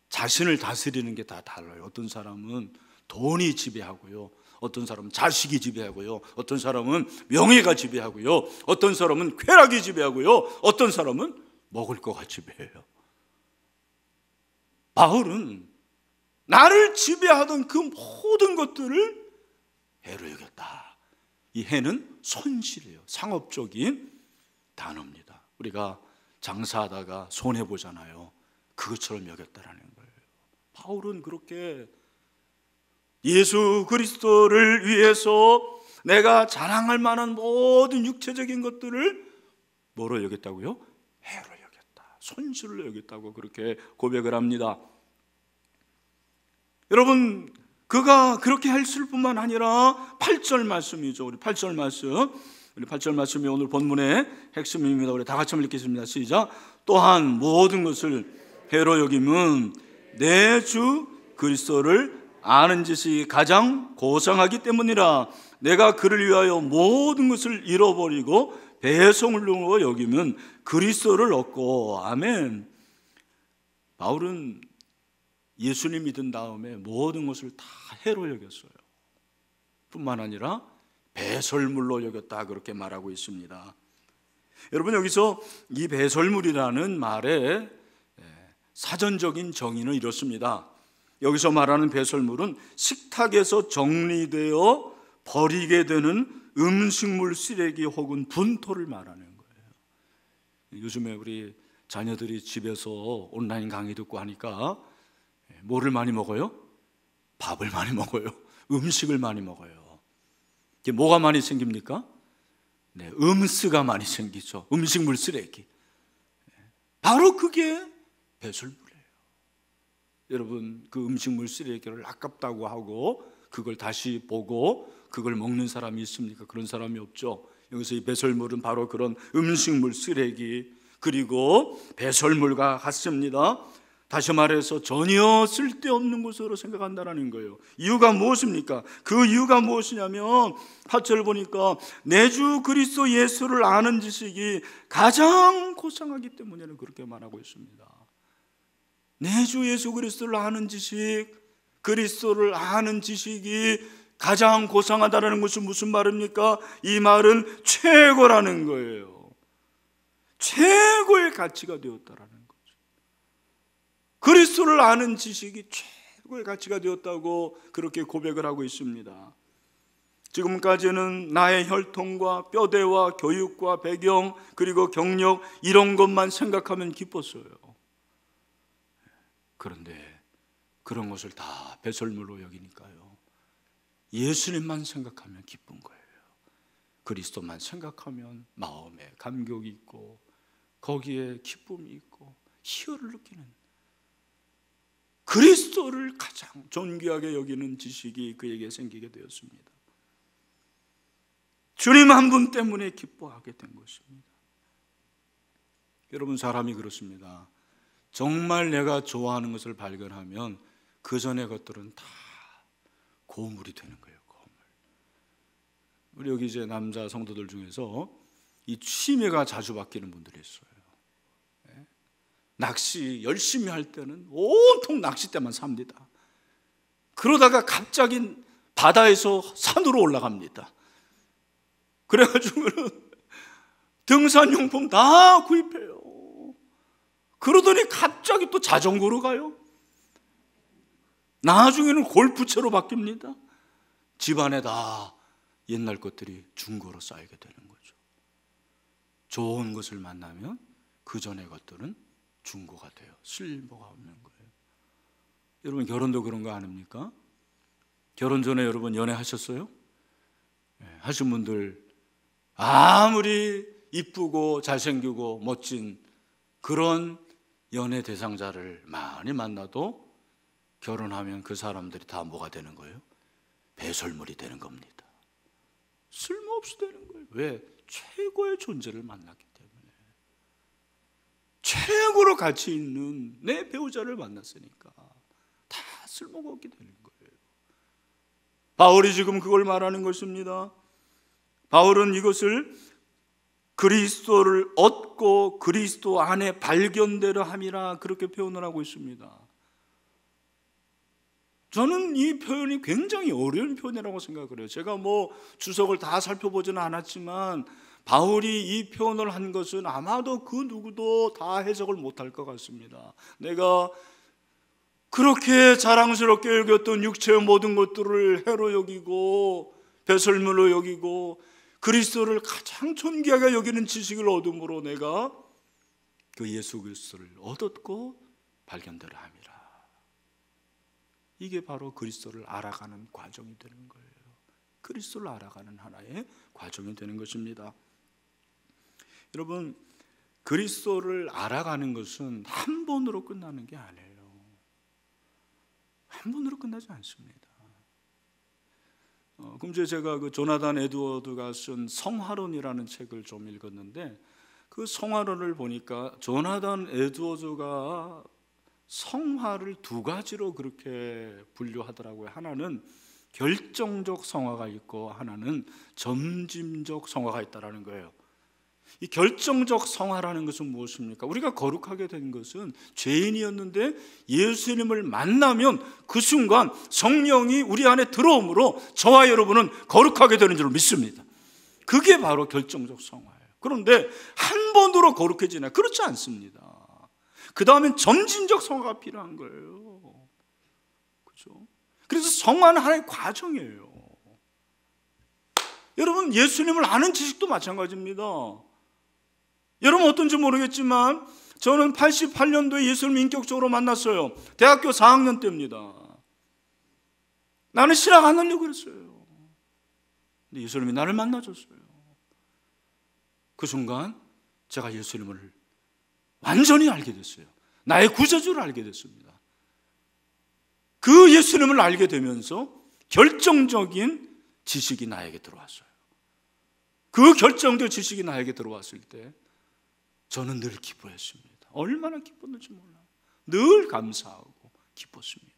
자신을 다스리는 게 다 달라요. 어떤 사람은 돈이 지배하고요, 어떤 사람은 자식이 지배하고요, 어떤 사람은 명예가 지배하고요, 어떤 사람은 쾌락이 지배하고요, 어떤 사람은 먹을 거가 지배해요. 바울은 나를 지배하던 그 모든 것들을 해로 여겼다. 이 해는 손실이에요. 상업적인 단어입니다. 우리가 장사하다가 손해보잖아요. 그것처럼 여겼다라는 거예요. 바울은 그렇게 예수 그리스도를 위해서 내가 자랑할 만한 모든 육체적인 것들을 뭐로 여겼다고요? 해로 여겼다, 손실로 여겼다고 그렇게 고백을 합니다. 여러분, 그가 그렇게 했을 뿐만 아니라 8절 말씀이죠. 우리 8절 말씀이 오늘 본문의 핵심입니다. 우리 다 같이 한번 읽겠습니다. 시작. 또한 모든 것을 해로 여김은 내 주 그리스도를 아는 지식이 가장 고상하기 때문이라. 내가 그를 위하여 모든 것을 잃어버리고 배송으로 여기면 그리스도를 얻고. 아멘. 바울은 예수님 믿은 다음에 모든 것을 다 해로 여겼어요. 뿐만 아니라 배설물로 여겼다, 그렇게 말하고 있습니다. 여러분, 여기서 이 배설물이라는 말의 사전적인 정의는 이렇습니다. 여기서 말하는 배설물은 식탁에서 정리되어 버리게 되는 음식물 쓰레기 혹은 분토를 말하는 거예요. 요즘에 우리 자녀들이 집에서 온라인 강의 듣고 하니까 뭐를 많이 먹어요? 밥을 많이 먹어요. 음식을 많이 먹어요. 이게 뭐가 많이 생깁니까? 네, 음스가 많이 생기죠. 음식물 쓰레기. 바로 그게 배설물이에요. 여러분, 그 음식물 쓰레기를 아깝다고 하고 그걸 다시 보고 그걸 먹는 사람이 있습니까? 그런 사람이 없죠. 여기서 이 배설물은 바로 그런 음식물 쓰레기, 그리고 배설물과 같습니다. 다시 말해서 전혀 쓸데없는 것으로 생각한다는 거예요. 이유가 무엇입니까? 그 이유가 무엇이냐면 8절 보니까 내 주 그리스도 예수를 아는 지식이 가장 고상하기 때문에는 그렇게 말하고 있습니다. 내 주 예수 그리스도를 아는 지식, 그리스도를 아는 지식이 가장 고상하다는 것은 무슨 말입니까? 이 말은 최고라는 거예요. 최고의 가치가 되었다라는 거예요. 그리스도를 아는 지식이 최고의 가치가 되었다고 그렇게 고백을 하고 있습니다. 지금까지는 나의 혈통과 뼈대와 교육과 배경, 그리고 경력, 이런 것만 생각하면 기뻤어요. 그런데 그런 것을 다 배설물로 여기니까요, 예수님만 생각하면 기쁜 거예요. 그리스도만 생각하면 마음에 감격이 있고 거기에 기쁨이 있고 희열을 느끼는, 그리스도를 가장 존귀하게 여기는 지식이 그에게 생기게 되었습니다. 주님 한 분 때문에 기뻐하게 된 것입니다. 여러분, 사람이 그렇습니다. 정말 내가 좋아하는 것을 발견하면 그 전의 것들은 다 고물이 되는 거예요. 고물. 우리 여기 이제 남자 성도들 중에서 이 취미가 자주 바뀌는 분들이 있어요. 낚시 열심히 할 때는 온통 낚싯대만 삽니다. 그러다가 갑자기 바다에서 산으로 올라갑니다. 그래가지고는 등산용품 다 구입해요. 그러더니 갑자기 또 자전거로 가요. 나중에는 골프채로 바뀝니다. 집안에 다 옛날 것들이 중고로 쌓이게 되는 거죠. 좋은 것을 만나면 그 전의 것들은 중고가 돼요. 쓸모가 없는 거예요. 여러분, 결혼도 그런 거 아닙니까? 결혼 전에 여러분 연애하셨어요? 네, 하신 분들 아무리 이쁘고 잘생기고 멋진 그런 연애 대상자를 많이 만나도 결혼하면 그 사람들이 다 뭐가 되는 거예요? 배설물이 되는 겁니다. 쓸모없이 되는 거예요. 왜? 최고의 존재를 만났기 때문에. 최고로 가치 있는 내 배우자를 만났으니까 다 쓸모가 없게 되는 거예요. 바울이 지금 그걸 말하는 것입니다. 바울은 이것을 그리스도를 얻고 그리스도 안에 발견되려 함이라 그렇게 표현을 하고 있습니다. 저는 이 표현이 굉장히 어려운 표현이라고 생각을 해요. 제가 주석을 다 살펴보지는 않았지만 바울이 이 표현을 한 것은 아마도 그 누구도 다 해석을 못할 것 같습니다. 내가 그렇게 자랑스럽게 여겼던 육체의 모든 것들을 해로 여기고 배설물로 여기고 그리스도를 가장 존귀하게 여기는 지식을 얻음으로 내가 그 예수 그리스도를 얻었고 발견되려 함이라. 이게 바로 그리스도를 알아가는 과정이 되는 거예요. 그리스도를 알아가는 하나의 과정이 되는 것입니다. 여러분, 그리스도를 알아가는 것은 한 번으로 끝나는 게 아니에요. 한 번으로 끝나지 않습니다. 금주에 제가 그 조나단 에드워드가 쓴 성화론이라는 책을 좀 읽었는데 그 성화론을 보니까 조나단 에드워드가 성화를 두 가지로 그렇게 분류하더라고요. 하나는 결정적 성화가 있고 하나는 점진적 성화가 있다라는 거예요. 이 결정적 성화라는 것은 무엇입니까? 우리가 거룩하게 된 것은 죄인이었는데 예수님을 만나면 그 순간 성령이 우리 안에 들어옴으로 저와 여러분은 거룩하게 되는 줄 믿습니다. 그게 바로 결정적 성화예요. 그런데 한 번으로 거룩해지나요? 그렇지 않습니다. 그 다음엔 점진적 성화가 필요한 거예요. 그렇죠? 그래서 성화는 하나의 과정이에요. 여러분, 예수님을 아는 지식도 마찬가지입니다. 여러분 어떤지 모르겠지만 저는 88년도에 예수님을 인격적으로 만났어요. 대학교 4학년 때입니다. 나는 신학 안 하려고 그랬어요. 근데 예수님이 나를 만나줬어요. 그 순간 제가 예수님을 완전히 알게 됐어요. 나의 구세주를 알게 됐습니다. 그 예수님을 알게 되면서 결정적인 지식이 나에게 들어왔어요. 그 결정적 지식이 나에게 들어왔을 때 저는 늘 기뻐했습니다. 얼마나 기뻤는지 몰라요. 늘 감사하고 기뻤습니다.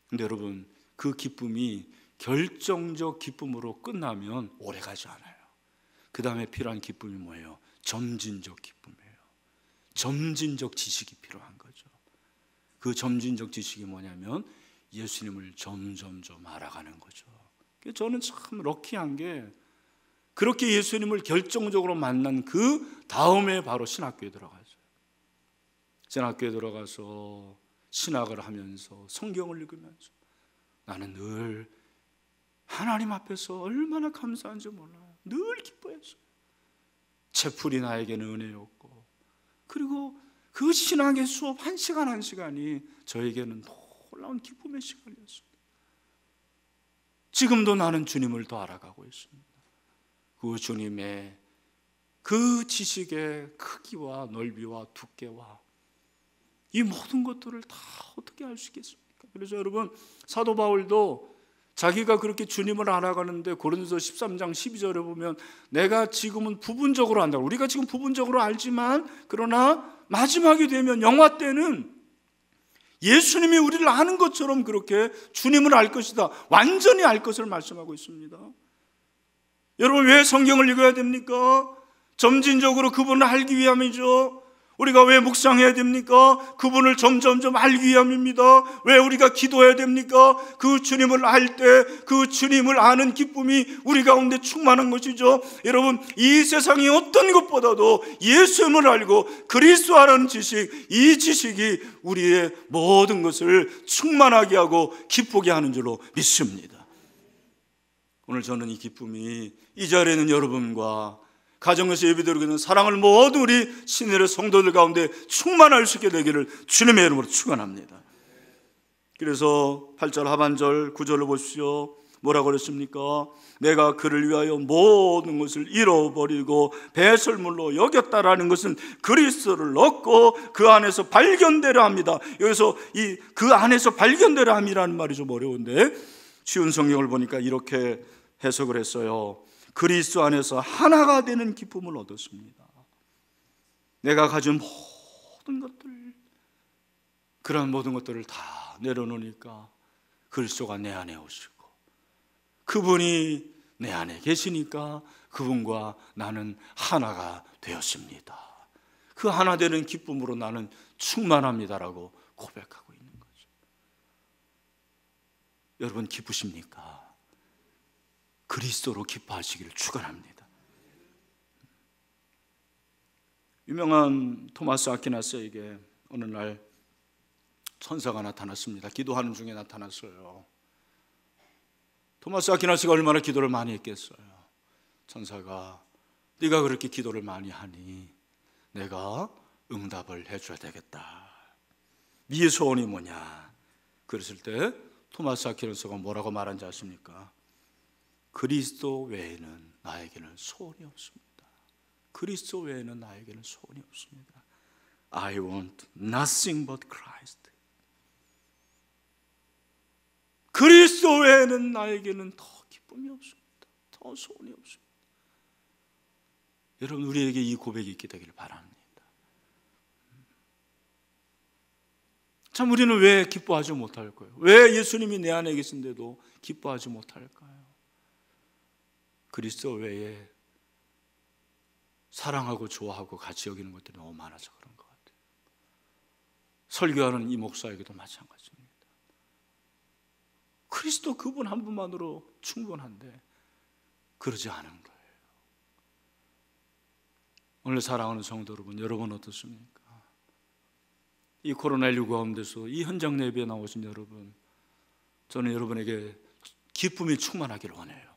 근데 여러분, 그 기쁨이 결정적 기쁨으로 끝나면 오래가지 않아요. 그 다음에 필요한 기쁨이 뭐예요? 점진적 기쁨이에요. 점진적 지식이 필요한 거죠. 그 점진적 지식이 뭐냐면 예수님을 점점점 알아가는 거죠. 저는 참 럭키한 게 그렇게 예수님을 결정적으로 만난 그 다음에 바로 신학교에 들어갔어요. 신학교에 들어가서 신학을 하면서 성경을 읽으면서 나는 늘 하나님 앞에서 얼마나 감사한지 몰라요. 늘 기뻐했어요. 채플이 나에게는 은혜였고, 그리고 그 신학의 수업 한 시간 한 시간이 저에게는 놀라운 기쁨의 시간이었습니다. 지금도 나는 주님을 더 알아가고 있습니다. 그 주님의 그 지식의 크기와 넓이와 두께와 이 모든 것들을 다 어떻게 알 수 있겠습니까? 그래서 여러분, 사도 바울도 자기가 그렇게 주님을 알아가는데 고린도서 13장 12절에 보면 내가 지금은 부분적으로 안다고, 우리가 지금 부분적으로 알지만 그러나 마지막이 되면 영화 때는 예수님이 우리를 아는 것처럼 그렇게 주님을 알 것이다, 완전히 알 것을 말씀하고 있습니다. 여러분, 왜 성경을 읽어야 됩니까? 점진적으로 그분을 알기 위함이죠. 우리가 왜 묵상해야 됩니까? 그분을 점점점 알기 위함입니다. 왜 우리가 기도해야 됩니까? 그 주님을 알 때 그 주님을 아는 기쁨이 우리 가운데 충만한 것이죠. 여러분, 이 세상이 어떤 것보다도 예수님을 알고 그리스도 알아는 지식, 이 지식이 우리의 모든 것을 충만하게 하고 기쁘게 하는 줄로 믿습니다. 오늘 저는 이 기쁨이 이 자리에 있는 여러분과 가정에서 예배드리고 있는 사랑을 모든 우리 신의 성도들 가운데 충만할 수 있게 되기를 주님의 이름으로 축원합니다. 그래서 8절 하반절 9절을 보십시오. 뭐라고 그랬습니까? 내가 그를 위하여 모든 것을 잃어버리고 배설물로 여겼다라는 것은 그리스도를 얻고 그 안에서 발견되려 합니다. 여기서 그 안에서 발견되려 함이라는 말이 좀 어려운데 쉬운 성경을 보니까 이렇게 해석을 했어요. 그리스도 안에서 하나가 되는 기쁨을 얻었습니다. 내가 가진 모든 것들, 그런 모든 것들을 다 내려놓으니까 그리스도가 내 안에 오시고 그분이 내 안에 계시니까 그분과 나는 하나가 되었습니다. 그 하나 되는 기쁨으로 나는 충만합니다라고 고백하고 있는 거죠. 여러분 기쁘십니까? 그리스도로 기뻐하시기를 축원합니다. 유명한 토마스 아퀴나스에게 어느 날 천사가 나타났습니다. 기도하는 중에 나타났어요. 토마스 아퀴나스가 얼마나 기도를 많이 했겠어요. 천사가 네가 그렇게 기도를 많이 하니 내가 응답을 해줘야 되겠다. 네 소원이 뭐냐? 그랬을 때 토마스 아퀴나스가 뭐라고 말한지 아십니까? 그리스도 외에는 나에게는 소원이 없습니다. 그리스도 외에는 나에게는 소원이 없습니다. I want nothing but Christ. 그리스도 외에는 나에게는 더 기쁨이 없습니다. 더 소원이 없습니다. 여러분 우리에게 이 고백이 있게 되기를 바랍니다. 참 우리는 왜 기뻐하지 못할까요? 왜 예수님이 내 안에 계신데도 기뻐하지 못할까요? 그리스도 외에 사랑하고 좋아하고 같이 여기는 것들이 너무 많아서 그런 것 같아요. 설교하는 이 목사에게도 마찬가지입니다. 그리스도 그분 한 분만으로 충분한데 그러지 않은 거예요. 오늘 사랑하는 성도 여러분, 여러분 어떻습니까? 이 코로나19 가운데서 이 현장 예배에 나오신 여러분, 저는 여러분에게 기쁨이 충만하기를 원해요.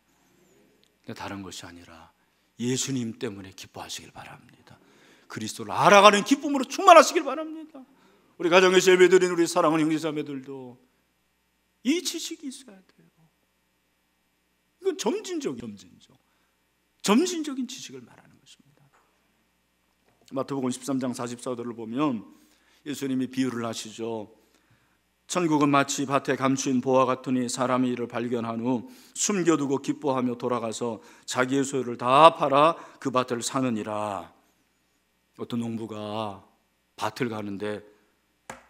다른 것이 아니라 예수님 때문에 기뻐하시길 바랍니다. 그리스도를 알아가는 기쁨으로 충만하시길 바랍니다. 우리 가정에서 예배드린 우리 사랑하는 형제자매들도 이 지식이 있어야 돼요. 이건 점진적인 지식을 말하는 것입니다. 마태복음 13장 44절을 보면 예수님이 비유를 하시죠. 천국은 마치 밭에 감추인 보화 같으니 사람이 이를 발견한 후 숨겨두고 기뻐하며 돌아가서 자기의 소유를 다 팔아 그 밭을 사느니라. 어떤 농부가 밭을 가는데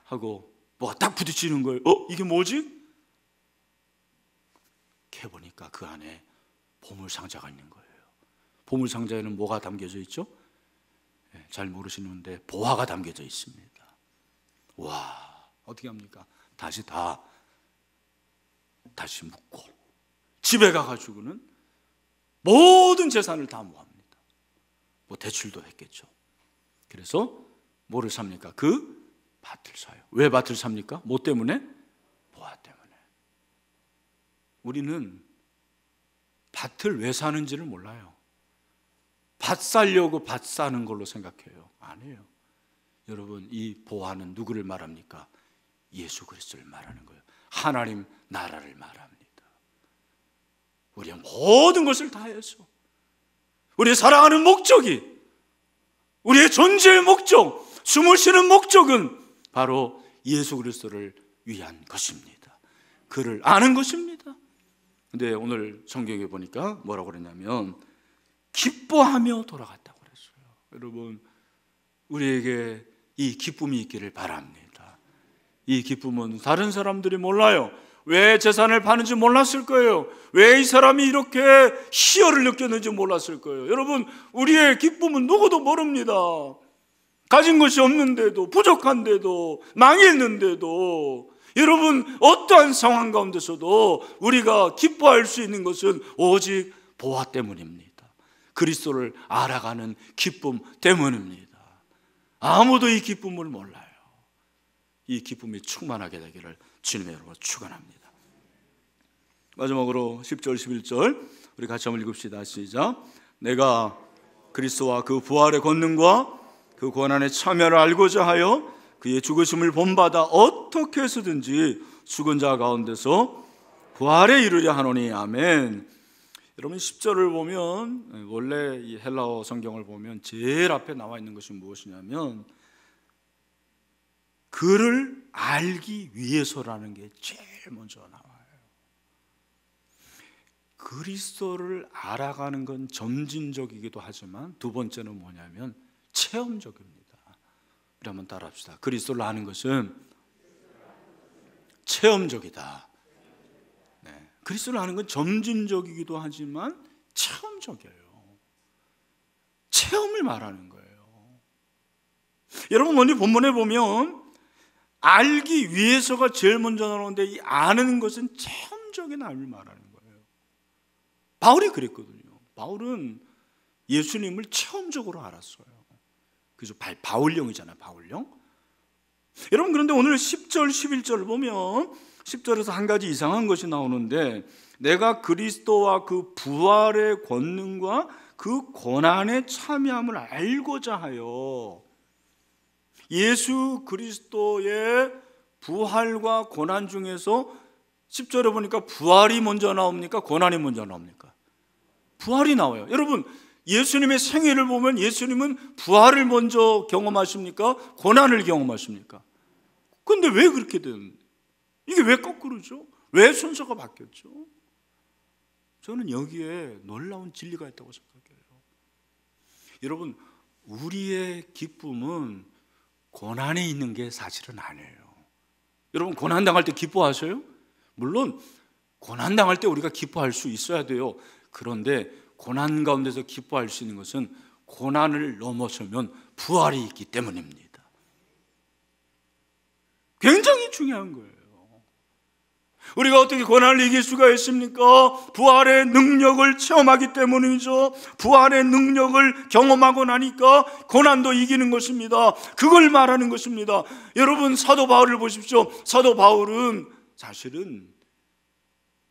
하고 뭐가 딱 부딪히는 거예요. 이게 뭐지? 캐보니까 그 안에 보물상자가 있는 거예요. 보물상자에는 뭐가 담겨져 있죠? 잘 모르시는데 보화가 담겨져 있습니다. 와, 어떻게 합니까? 다시 묻고 집에 가가지고는 모든 재산을 다 모합니다. 뭐 대출도 했겠죠. 그래서 뭐를 삽니까? 그 밭을 사요. 왜 밭을 삽니까? 뭐 때문에? 보화 때문에. 우리는 밭을 왜 사는지를 몰라요. 밭 사려고 밭 사는 걸로 생각해요. 아니에요. 여러분, 이 보화는 누구를 말합니까? 예수 그리스도를 말하는 거예요. 하나님 나라를 말합니다. 우리의 모든 것을 다해서 우리의 사랑하는 목적이, 우리의 존재의 목적, 숨을 쉬는 목적은 바로 예수 그리스도를 위한 것입니다. 그를 아는 것입니다. 근데 오늘 성경에 보니까 뭐라고 그랬냐면 기뻐하며 돌아갔다고 그랬어요. 여러분, 우리에게 이 기쁨이 있기를 바랍니다. 이 기쁨은 다른 사람들이 몰라요. 왜 재산을 파는지 몰랐을 거예요. 왜 이 사람이 이렇게 희열을 느꼈는지 몰랐을 거예요. 여러분, 우리의 기쁨은 누구도 모릅니다. 가진 것이 없는데도, 부족한데도, 망했는데도, 여러분 어떠한 상황 가운데서도 우리가 기뻐할 수 있는 것은 오직 보화 때문입니다. 그리스도를 알아가는 기쁨 때문입니다. 아무도 이 기쁨을 몰라요. 이 기쁨이 충만하게 되기를 주님의 이름으로 축원합니다. 마지막으로 10절 11절 우리 같이 한번 읽읍시다. 시작. 내가 그리스도와 그 부활의 권능과 그 고난의 참여를 알고자 하여 그의 죽으심을 본받아 어떻게 해서든지 죽은 자 가운데서 부활에 이르려 하노니. 아멘. 여러분 10절을 보면, 원래 이 헬라어 성경을 보면 제일 앞에 나와 있는 것이 무엇이냐면 그를 알기 위해서라는 게 제일 먼저 나와요. 그리스도를 알아가는 건 점진적이기도 하지만 두 번째는 뭐냐면 체험적입니다. 우리 한번 따라합시다. 그리스도를 아는 것은 체험적이다. 네. 그리스도를 아는 건 점진적이기도 하지만 체험적이에요. 체험을 말하는 거예요. 여러분 오늘 본문에 보면 알기 위해서가 제일 먼저 나오는데 이 아는 것은 체험적인 알을 말하는 거예요. 바울이 그랬거든요. 바울은 예수님을 체험적으로 알았어요. 그래서 바울령이잖아요. 바울령. 여러분 그런데 오늘 10절 11절을 보면 10절에서 한 가지 이상한 것이 나오는데 내가 그리스도와 그 부활의 권능과 그 고난의 참여함을 알고자 하여. 예수 그리스도의 부활과 고난 중에서 10절에 보니까 부활이 먼저 나옵니까? 고난이 먼저 나옵니까? 부활이 나와요. 여러분 예수님의 생애를 보면 예수님은 부활을 먼저 경험하십니까? 고난을 경험하십니까? 그런데 왜 그렇게 되는? 이게 왜 거꾸로죠? 왜 순서가 바뀌었죠? 저는 여기에 놀라운 진리가 있다고 생각해요. 여러분 우리의 기쁨은 고난에 있는 게 사실은 아니에요. 여러분 고난당할 때 기뻐하세요? 물론 고난당할 때 우리가 기뻐할 수 있어야 돼요. 그런데 고난 가운데서 기뻐할 수 있는 것은 고난을 넘어서면 부활이 있기 때문입니다. 굉장히 중요한 거예요. 우리가 어떻게 고난을 이길 수가 있습니까? 부활의 능력을 체험하기 때문이죠. 부활의 능력을 경험하고 나니까 고난도 이기는 것입니다. 그걸 말하는 것입니다. 여러분 사도 바울을 보십시오. 사도 바울은 사실은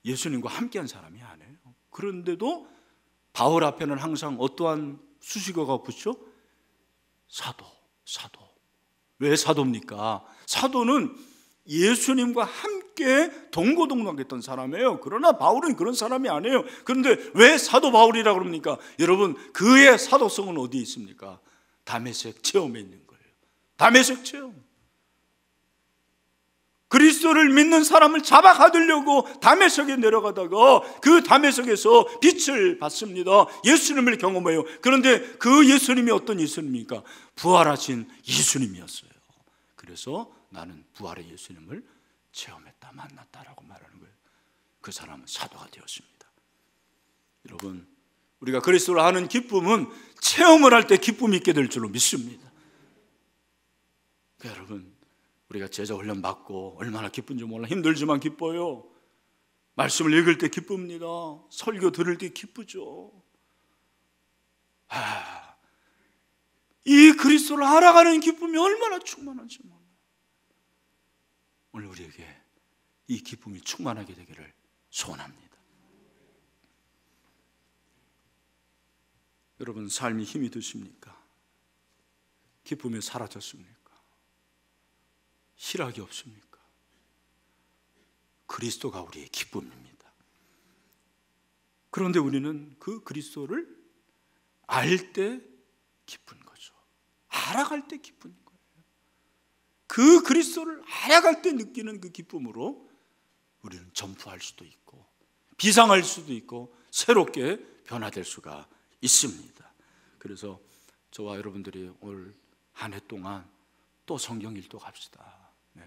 예수님과 함께한 사람이 아니에요. 그런데도 바울 앞에는 항상 어떠한 수식어가 붙죠? 사도. 왜 사도입니까? 사도는 예수님과 함께 동고동락했던 사람이에요. 그러나 바울은 그런 사람이 아니에요. 그런데 왜 사도 바울이라고 그럽니까? 여러분 그의 사도성은 어디에 있습니까? 다메섹 체험에 있는 거예요. 다메섹 체험. 그리스도를 믿는 사람을 잡아가두려고 다메섹에 내려가다가 그 다메섹에서 빛을 받습니다. 예수님을 경험해요. 그런데 그 예수님이 어떤 예수님입니까? 부활하신 예수님이었어요. 그래서 나는 부활의 예수님을 체험했다, 만났다라고 말하는 거예요. 그 사람은 사도가 되었습니다. 여러분 우리가 그리스도를 아는 기쁨은 체험을 할 때 기쁨이 있게 될 줄로 믿습니다. 그러니까 여러분 우리가 제자 훈련 받고 얼마나 기쁜지 몰라. 힘들지만 기뻐요. 말씀을 읽을 때 기쁩니다. 설교 들을 때 기쁘죠. 이 그리스도를 알아가는 기쁨이 얼마나 충만한지 몰라요. 오늘 우리에게 이 기쁨이 충만하게 되기를 소원합니다. 여러분 삶이 힘이 드십니까? 기쁨이 사라졌습니까? 희락이 없습니까? 그리스도가 우리의 기쁨입니다. 그런데 우리는 그 그리스도를 알 때 기쁜 거죠. 알아갈 때 기쁜 거예요. 그 그리스도를 알아갈 때 느끼는 그 기쁨으로 우리는 전투할 수도 있고 비상할 수도 있고 새롭게 변화될 수가 있습니다. 그래서 저와 여러분들이 올 한 해 동안 또 성경 일독 합시다.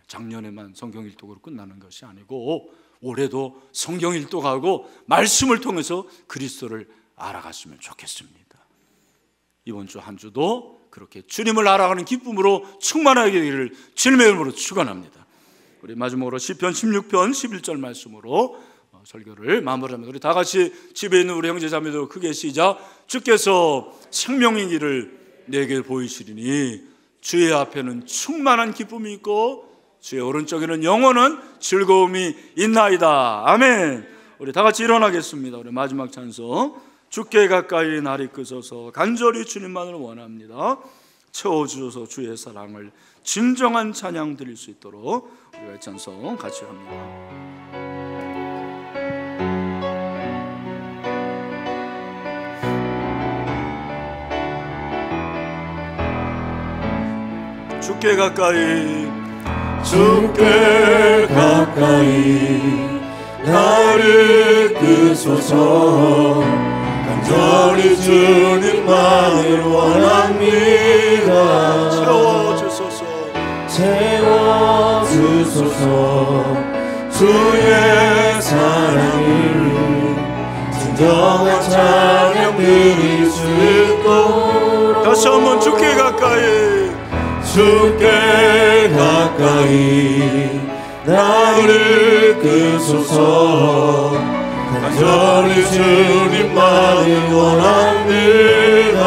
작년에만 성경 일독으로 끝나는 것이 아니고 올해도 성경 일독하고 말씀을 통해서 그리스도를 알아갔으면 좋겠습니다. 이번 주 한 주도 그렇게 주님을 알아가는 기쁨으로 충만하게 되기를 주님의 이름으로 축원합니다. 우리 마지막으로 시편 16편 11절 말씀으로 설교를 마무리합니다. 우리 다 같이 집에 있는 우리 형제자매들 크게 시작. 주께서 생명의 길을 내게 보이시리니 주의 앞에는 충만한 기쁨이 있고 주의 오른쪽에는 영원한 즐거움이 있나이다. 아멘. 우리 다 같이 일어나겠습니다. 우리 마지막 찬송 주께 가까이 날이 끄서서 간절히 주님만을 원합니다. 채워주셔서 주의 사랑을 진정한 찬양 드릴 수 있도록 우리가 찬송 같이 합니다. 주께 가까이 주께 가까이 나를 이끄소서. 간절히 주님만을 원합니다. 채워주소서. 채워주소서. 주의 사랑을 진정한 찬양 드릴 수 있도록. 다시 한번 주께 가까이 주께 가까이 나를 이끄소서. 간절히 주님만을 원합니다.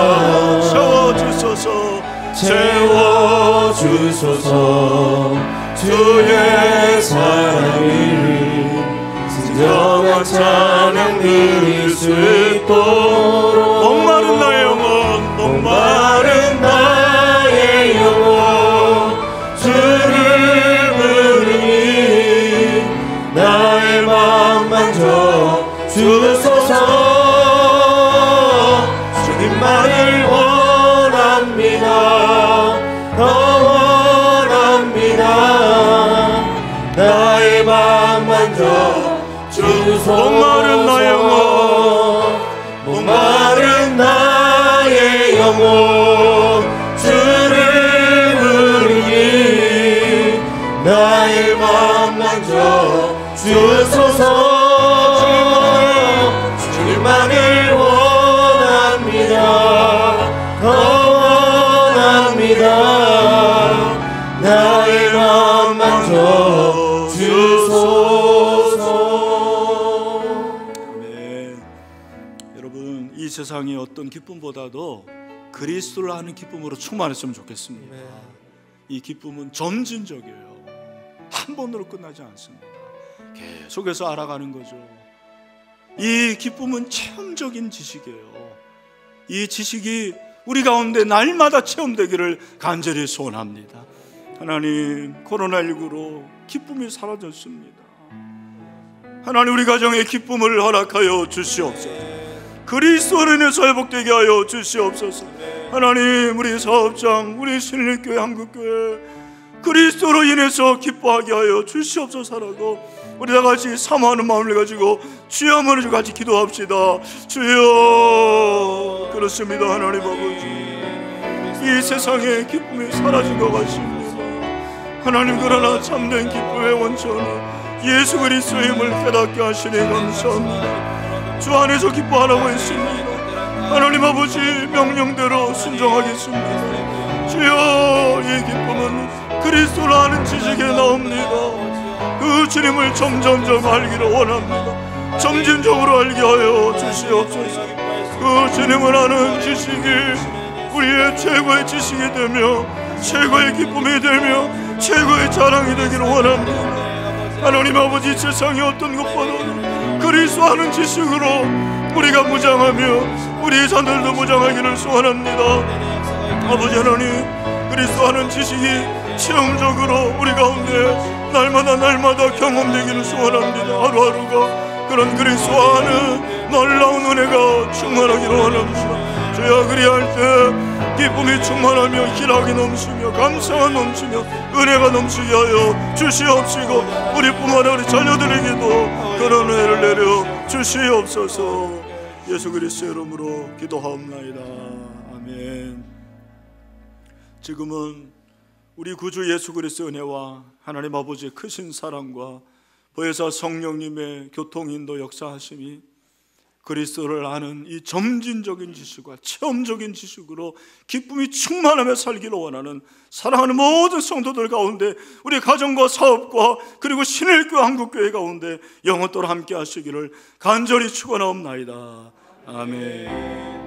채워주소서. 채워주소서. 주의 사랑을 진정한 찬양 드릴 수 있도록. 목마른 나의 영혼, 목마른 나의 영혼 주를 부르니 나의 맘 만져 주소서. 주님만을 원합니다. 더 원합니다. 나의 맘 만져 주소서. 목마른 나의 영혼, 목마른 나의 영혼 주를 부르니 나의 맘 만져 주소서. 주님만을 원합니다. 더 원합니다. 나의 맘 만져 주소서. 아멘. 여러분, 이 세상의 어떤 기쁨보다도 그리스도를 아는 기쁨으로 충만했으면 좋겠습니다. 이 기쁨은 점진적이에요. 한 번으로 끝나지 않습니다. 계속해서 알아가는 거죠. 이 기쁨은 체험적인 지식이에요. 이 지식이 우리 가운데 날마다 체험되기를 간절히 소원합니다. 하나님, 코로나19로 기쁨이 사라졌습니다. 하나님, 우리 가정에 기쁨을 허락하여 주시옵소서. 그리스도로 인해서 회복되게 하여 주시옵소서. 하나님, 우리 사업장, 우리 신일교회, 한국교회 그리스도로 인해서 기뻐하게 하여 주시옵소서라고 우리 다 같이 사모하는 마음을 가지고 주여 한번 같이 기도합시다. 주여. 그렇습니다. 하나님 아버지, 이 세상에 기쁨이 사라진 것 같습니다. 하나님, 그러나 참된 기쁨의 원천은 예수 그리스도의 힘을 깨닫게 하시니 감사합니다. 주 안에서 기뻐하라고 했습니다. 하나님 아버지, 명령대로 순종하겠습니다. 주여, 이 기쁨은 그리스도를 아는 지식에 나옵니다. 그 주님을 점점점 알기를 원합니다. 점진적으로 알게 하여 주시옵소서. 그 주님을 아는 지식이 우리의 최고의 지식이 되며 최고의 기쁨이 되며 최고의 자랑이 되기를 원합니다. 하나님 아버지, 세상의 어떤 것보다도 그리스도 아는 지식으로 우리가 무장하며 우리 자녀들도 무장하기를 소원합니다. 아버지 하나님, 그리스도 아는 지식이 체험적으로 우리 가운데 날마다 경험되기를 소원합니다. 하루하루가 그런 그리스도 아는 놀라운 은혜가 충만하기를 원합니다. 주여, 그리할 때 기쁨이 충만하며 희락이 넘치며 감사가 넘치며 은혜가 넘치게 하여 주시옵시고 우리뿐만 아니라 우리 자녀들에게도 그런 은혜를 내려 주시옵소서. 예수 그리스도의 이름으로 기도하옵나이다. 아멘. 지금은 우리 구주 예수 그리스도의 은혜와 하나님 아버지의 크신 사랑과 보혜사 성령님의 교통인도 역사하심이 그리스도를 아는 이 점진적인 지식과 체험적인 지식으로 기쁨이 충만하며 살기를 원하는 사랑하는 모든 성도들 가운데, 우리 가정과 사업과 그리고 신일교회 한국교회 가운데 영원토록 함께 하시기를 간절히 축원하옵나이다. 아멘.